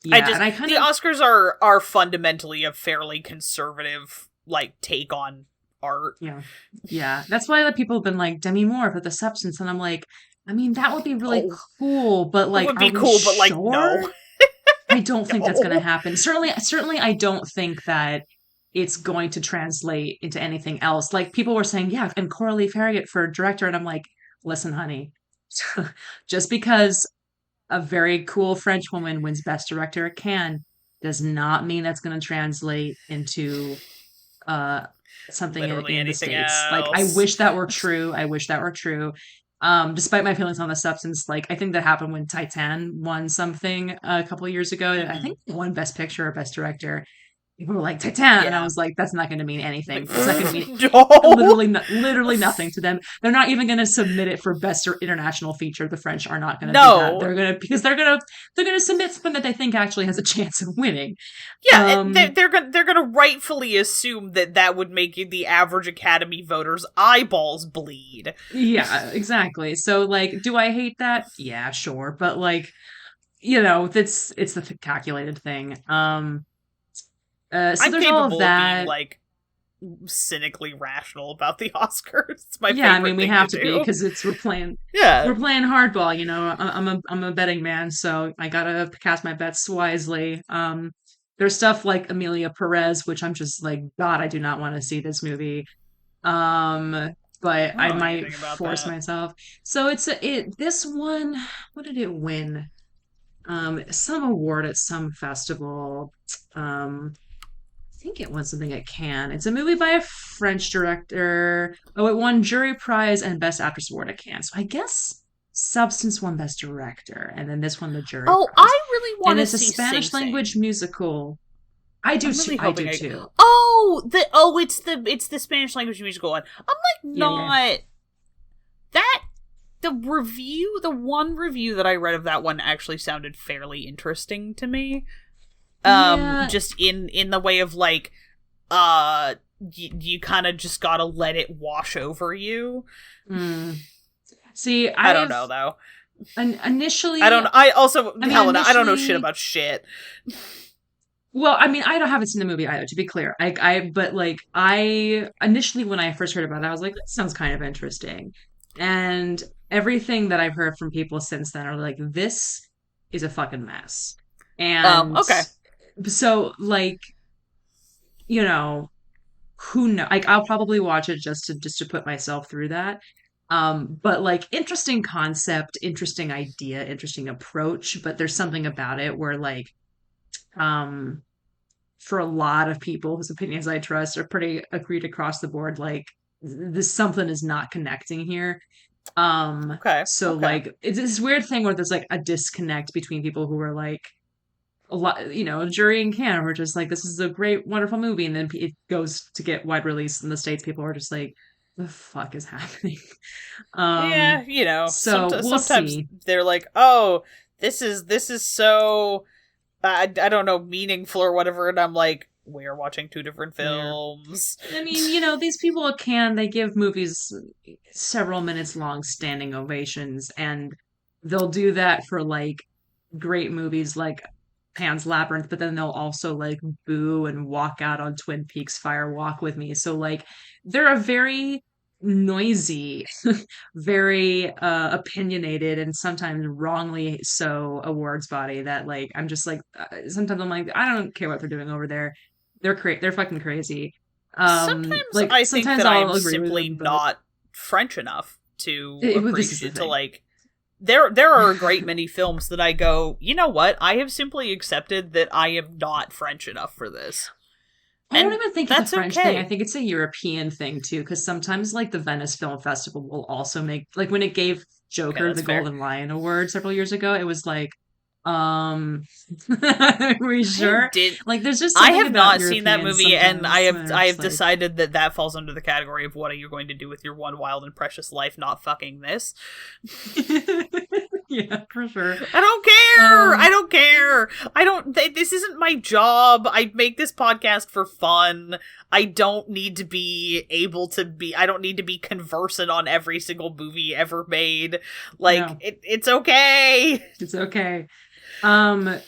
Yeah, the Oscars are fundamentally a fairly conservative like take on art. Yeah. That's why people have been like Demi Moore for The Substance, and I'm like, I mean, that would be really cool, but like, it would be cool, but like, no. I don't think that's going to happen. Certainly, I don't think that it's going to translate into anything else. Like people were saying, yeah, and Coralie Farragut for director, and I'm like, listen, honey, just because a very cool French woman wins Best Director at Cannes does not mean that's going to translate into uh something Literally in the anything States. Like, I else. wish that were true. I wish that were true. Despite my feelings on the substance, like, I think that happened when Titan won something a couple of years ago. I Hmm. think it won Best Picture or Best Director. People were like, Titan, and I Yeah. was like, that's not going to mean anything. Like, It's not going to mean no. literally nothing to them. They're not even going to submit it for best or international feature. The French are not going to do that. No. They're going to, because they're going to submit something that they think actually has a chance of winning. Yeah, they're gonna rightfully assume that that would make the average Academy voter's eyeballs bleed. Yeah, exactly. So, like, do I hate that? Yeah, sure. But, like, you know, it's the calculated thing. So I'm there's all of capable of being that. like cynically rational about the Oscars. It's my Yeah, I favorite mean, we thing to have to be do. because it's Yeah. we're playing hardball. You know, I'm a betting man, so I gotta cast my bets wisely. There's stuff like Amelia Perez, which I'm just like, God, I do not want to see this movie. Um, but I don't I know might anything about force that. myself. So this one. What did it win? Some award at some festival. I think it won something at Cannes. It's a movie by a French director. Oh, it won jury prize and best actress award at Cannes. So I guess Substance won best director, and then this won the jury Oh, prize. I really And want to it's a see Sing Spanish language Sing. musical. I do I'm too. really I hoping do I. too. It's the Spanish language musical one. I'm like Yeah, yeah, not that the one review that I read of that one actually sounded fairly interesting to me. yeah. Just in the way of like, you kind of just gotta let it wash over you. Mm. See, I don't know though. initially. I don't. I also, I mean, Helena. I don't know shit initially. about shit. Well, I mean, I don't haven't seen the movie either, to be clear. But like, I initially when I first heard about it, I was like, that sounds kind of interesting. And everything that I've heard from people since then are like, this is a fucking mess. And Okay. so, like, you know, who know? Like, I'll probably watch it just to put myself through that. But like, interesting concept, interesting idea, interesting approach. But there's something about it where like, um for a lot of people whose opinions I trust are pretty agreed across the board. Like, this something is not connecting here. Okay. So Okay. like, it's this weird thing where there's like a disconnect between people who are like a lot, jury and can who are just like, this is a great, wonderful movie, and then it goes to get wide release in the States. People are just like, the fuck is happening? Yeah, um, so we'll sometimes see. they're like, "Oh, this is so I don't know, meaningful or whatever," and I'm like, "We are watching two different Yeah. films." I mean, these people they give movies several minutes long standing ovations, and they'll do that for like great movies like Pan's Labyrinth, but then they'll also like boo and walk out on Twin Peaks Fire Walk with Me. So like, they're a very noisy, very opinionated, and sometimes wrongly so awards body that like, I'm just like, sometimes I'm like, I don't care what they're doing over there. They're fucking crazy. Sometimes Like, I think sometimes that I I'll am agree with simply them, but not French enough to this is the appreciate to thing. like there are a great many films that I go, "You know what? I have simply accepted that I am not French enough for this." I don't And even think it's a that's French thing. I okay. think it's a European thing too, because sometimes like the Venice Film Festival will also make, like, when it gave Okay, Joker that's the fair. Golden Lion Award several years ago, it was like, um, are we I sure? did Like, there's just I something have about not seen that Europeans movie, and sometimes when they're I just have like, decided that that falls under the category of what are you going to do with your one wild and precious life, not fucking this. yeah, for sure. I don't care. I Um, don't care. I don't. This isn't my job. I make this podcast for fun. I don't need to be able to be. I don't need to be conversant on every single movie ever made. Like no, it's okay. it's okay. Um,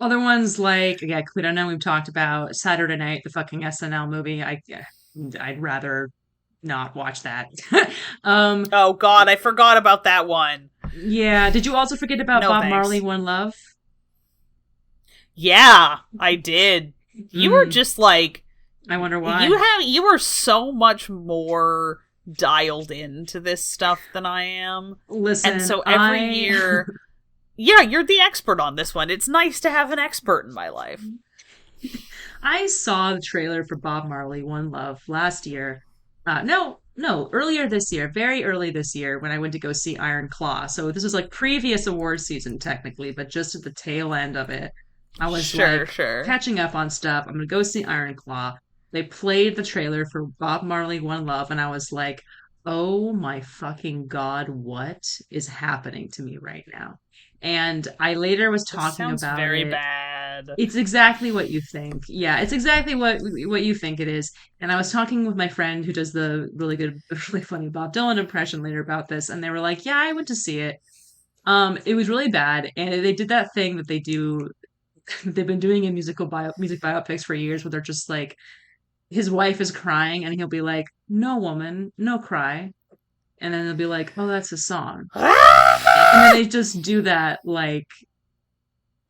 Other ones like, yeah, we don't know. We've talked about Saturday Night, the fucking SNL movie. I'd rather not watch that. um, Oh God, I forgot about that one. yeah. Did you also forget about No Bob Marley, thanks. One Love? Yeah, I did. You were Mm, just like I wonder why. you were so much more dialed into this stuff than I am. And Listen, so every I year Yeah, you're the expert on this one. It's nice to have an expert in my life. I saw the trailer for Bob Marley One Love last year. No, earlier this year, very early this year when I went to go see Iron Claw. So this was like previous award season technically, but just at the tail end of it. I was Sure, like sure. catching up on stuff. I'm gonna go see Iron Claw. They played the trailer for Bob Marley One Love, and I was like, oh my fucking God, what is happening to me right now? And I later was This talking sounds about very it. bad. It's exactly what you think. Yeah, it's exactly what you think it is. And I was talking with my friend who does the really good, really funny Bob Dylan impression later about this, and they were like, "Yeah, I went to see it. It was really bad." And they did that thing that they do. They've been doing in music biopics for years, where they're just like, his wife is crying, and he'll be like, "No, woman, no cry," and then they'll be like, "Oh, that's a song," and then they just do that like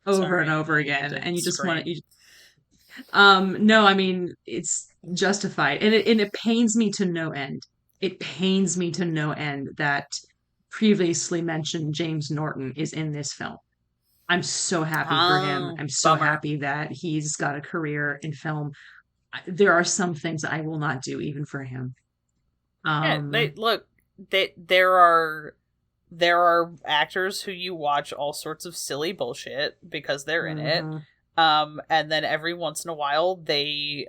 over and Sorry, over I need again, to and you just want scream. to no, I mean it's justified, and it pains me to no end. It pains me to no end that previously mentioned James Norton is in this film. I'm so happy for him. I'm so Bummer. happy that he's got a career in film. There are some things I will not do even for him. Yeah, they Um, look. There are actors who you watch all sorts of silly bullshit because they're in it. mhm. And then every once in a while they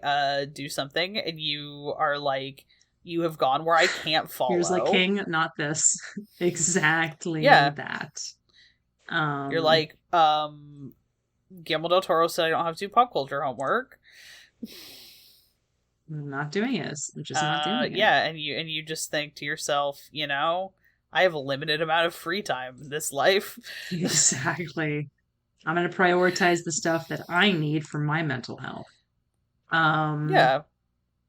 do something and you are like, you have gone where I can't Here's like follow. King, not this. Exactly Yeah. that. You're Um, like, Guillermo del Toro said I don't have to do pop culture homework. I'm not doing it. I'm just not doing it. Yeah, and you just think to yourself, I have a limited amount of free time in this life. Exactly. I'm going to prioritize the stuff that I need for my mental health. Um, Yeah.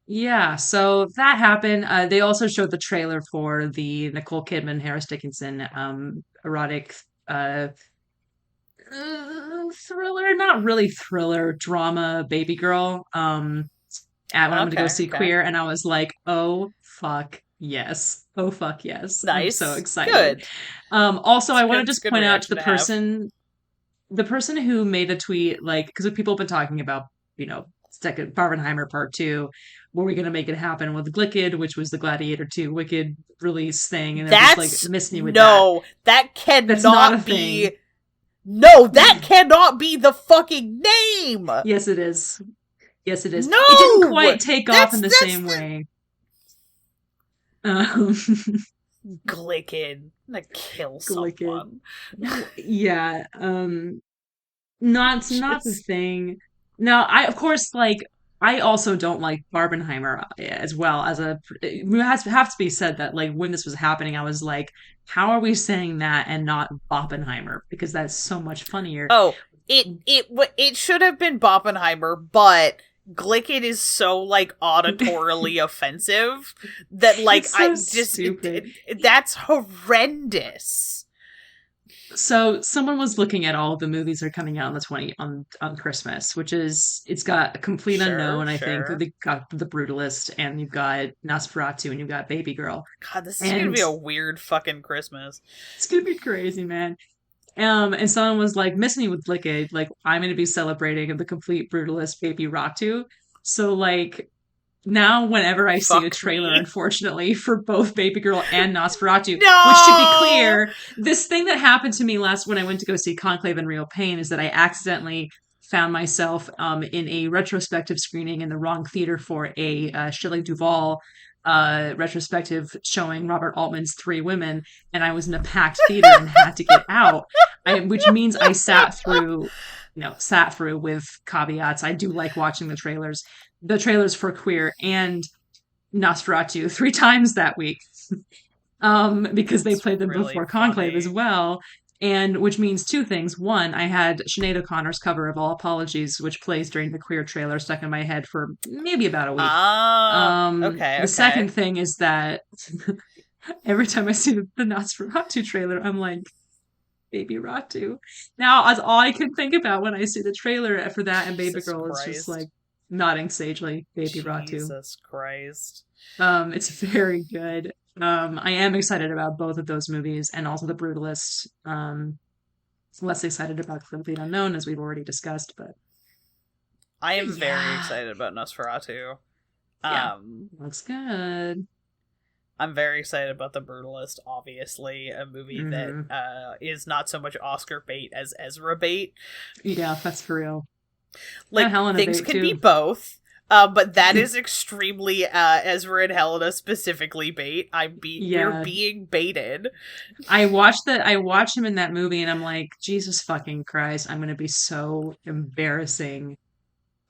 yeah, so that happened. They also showed the trailer for the Nicole Kidman, Harris Dickinson, erotic, uh, thriller, not really thriller, drama, baby girl. At when I went to go Okay, see okay. Queer, and I was like, oh fuck yes, oh fuck yes, I'm so Nice. excited. Good. Also, I want to It's a just good point out to reaction to have. the person who made the tweet, like, because people have been talking about, second Barbenheimer Part 2, were we going to make it happen with Glicked, which was the Gladiator 2 Wicked release thing, and they're just like That's missing me with that. no, that That's not a cannot thing. be. No, that cannot be the fucking name. Yes, it is. Yes, it is. It didn't No, quite take off that's in the that's same the way. Um, Glicken. I'm gonna kill Glicked. someone. Yeah. Not the Just thing. Now, I of course like I also don't like Barbenheimer as well as a it has have to be said that like when this was happening, I was like, how are we saying that and not Oppenheimer? Because that's so much funnier. oh, it should have been Boppenheimer, but Glicken is so like auditorily offensive that like It's I so just stupid. that's horrendous. So someone was looking at all of the movies that are coming out on the 20 on Christmas, which is it's got a Complete Sure, Unknown, I think, sure. they got The Brutalist, and you've got Nosferatu, and you've got Baby Girl. God, this is gonna And be a weird fucking Christmas. it's gonna be crazy, man. And someone was like, "Miss me with Licked, like I'm gonna be celebrating the complete brutalist Baby Ratu." So like now whenever I see a Fuck trailer, me. unfortunately, for both Baby Girl and Nosferatu, which to be No. clear, this thing that happened to me last when I went to go see Conclave and Real Pain is that I accidentally found myself in a retrospective screening in the wrong theater for a Shelley Duvall retrospective showing Robert Altman's Three Women, and I was in a packed theater and had to get out, which means I sat through with caveats. I do like watching the trailers for Queer and Nosferatu three times that week, because they It's played them really before Conclave as funny. well. And which means two things. One, I had Sinead O'Connor's cover of All Apologies, which plays during the Queer trailer, stuck in my head for maybe about a week. Okay, The second okay. thing is that every time I see the Nosferatu trailer, I'm like, Baby Ratu. Now, that's all I can think about when I see the trailer for that and Baby Jesus Girl is just Christ. like nodding sagely, Baby Ratu. Jesus Christ. It's very good. I am excited about both of those movies and also The Brutalist. less excited about the Complete Unknown, as we've already discussed, but I am very yeah. excited about Nosferatu. Yeah. Looks good. I'm very excited about The Brutalist, obviously, a movie that is not so much Oscar bait as Ezra bait. Yeah, that's for real. Like, Helena things bait, can too. be both. But that is extremely Ezra and Helena specifically bait. We're being baited. I watched him in that movie and I'm like, Jesus fucking Christ, I'm gonna be so embarrassing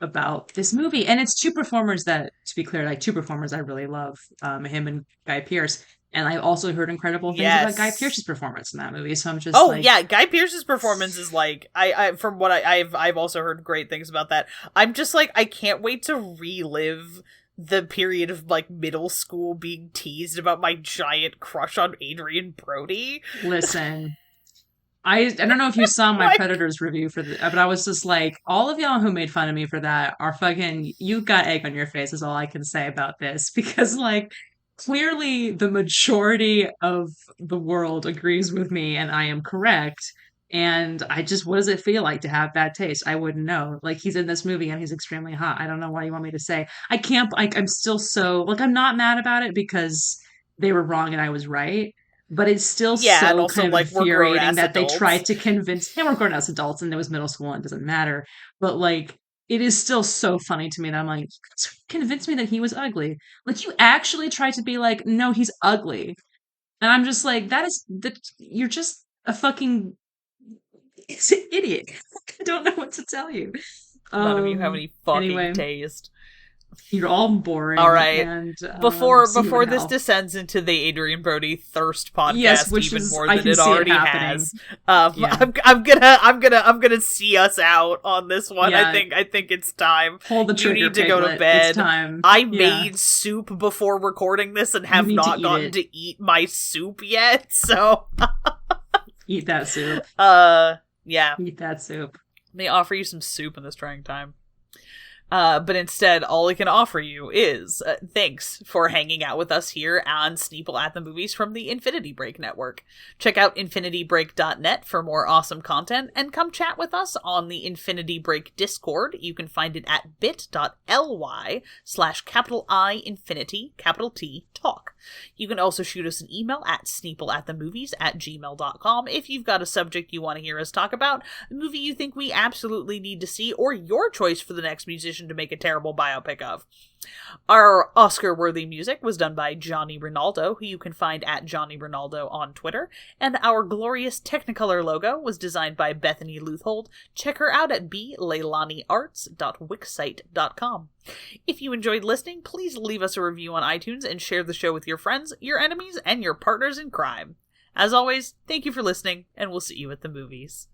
about this movie. And it's two performers that, to be clear, like two performers I really love, him and Guy Pearce. And I also heard incredible things about Guy Pearce's performance in that movie. So I'm just Guy Pearce's performance is like, I from what I've also heard great things about that. I'm just like, I can't wait to relive the period of like middle school being teased about my giant crush on Adrian Brody. Listen, I don't know if you saw my Predators review for but I was just like, all of y'all who made fun of me for that are fucking, you got egg on your face is all I can say about this. Because like, clearly the majority of the world agrees with me and I am correct. And I just, what does it feel like to have bad taste? I wouldn't know. Like, he's in this movie and he's extremely hot. I don't know what you want me to say. I can't, like, I'm still so, like, I'm not mad about it because they were wrong and I was right. But it's still so and also, kind of like, infuriating that adults. they tried to convince, they were grown ass adults and it was middle school and it doesn't matter. But like, it is still so funny to me that I'm like, convince me that he was ugly. Like, you actually tried to be like, no, he's ugly. And I'm just like, you're just a fucking idiot. I don't know what to tell you. None of you have any fucking anyway, taste. You're all boring. All right. And, before this descends into the Adrian Brody thirst podcast, yes, which even is, more than it already has, yeah. I'm gonna see us out on this one. Yeah. I think it's time. Pull the trigger. You need to go to bed. It's time. I made soup before recording this and have not gotten to eat my soup yet. So eat that soup. Yeah. Eat that soup. May offer you some soup in this trying time. But instead, all I can offer you is thanks for hanging out with us here on Sneople at the Movies from the Infinity Break Network. Check out infinitybreak.net for more awesome content, and come chat with us on the Infinity Break Discord. You can find it at bit.ly/I Talk. You can also shoot us an email at sneopleatthemovies@gmail.com if you've got a subject you want to hear us talk about, a movie you think we absolutely need to see, or your choice for the next musician to make a terrible biopic of. Our Oscar-worthy music was done by Johnny Ronaldo, who you can find at Johnny Ronaldo on Twitter, and our glorious Technicolor logo was designed by Bethany Luthold. Check her out at bleilaniarts.wixsite.com. If you enjoyed listening, please leave us a review on iTunes and share the show with your friends, your enemies, and your partners in crime. As always, thank you for listening, and we'll see you at the movies.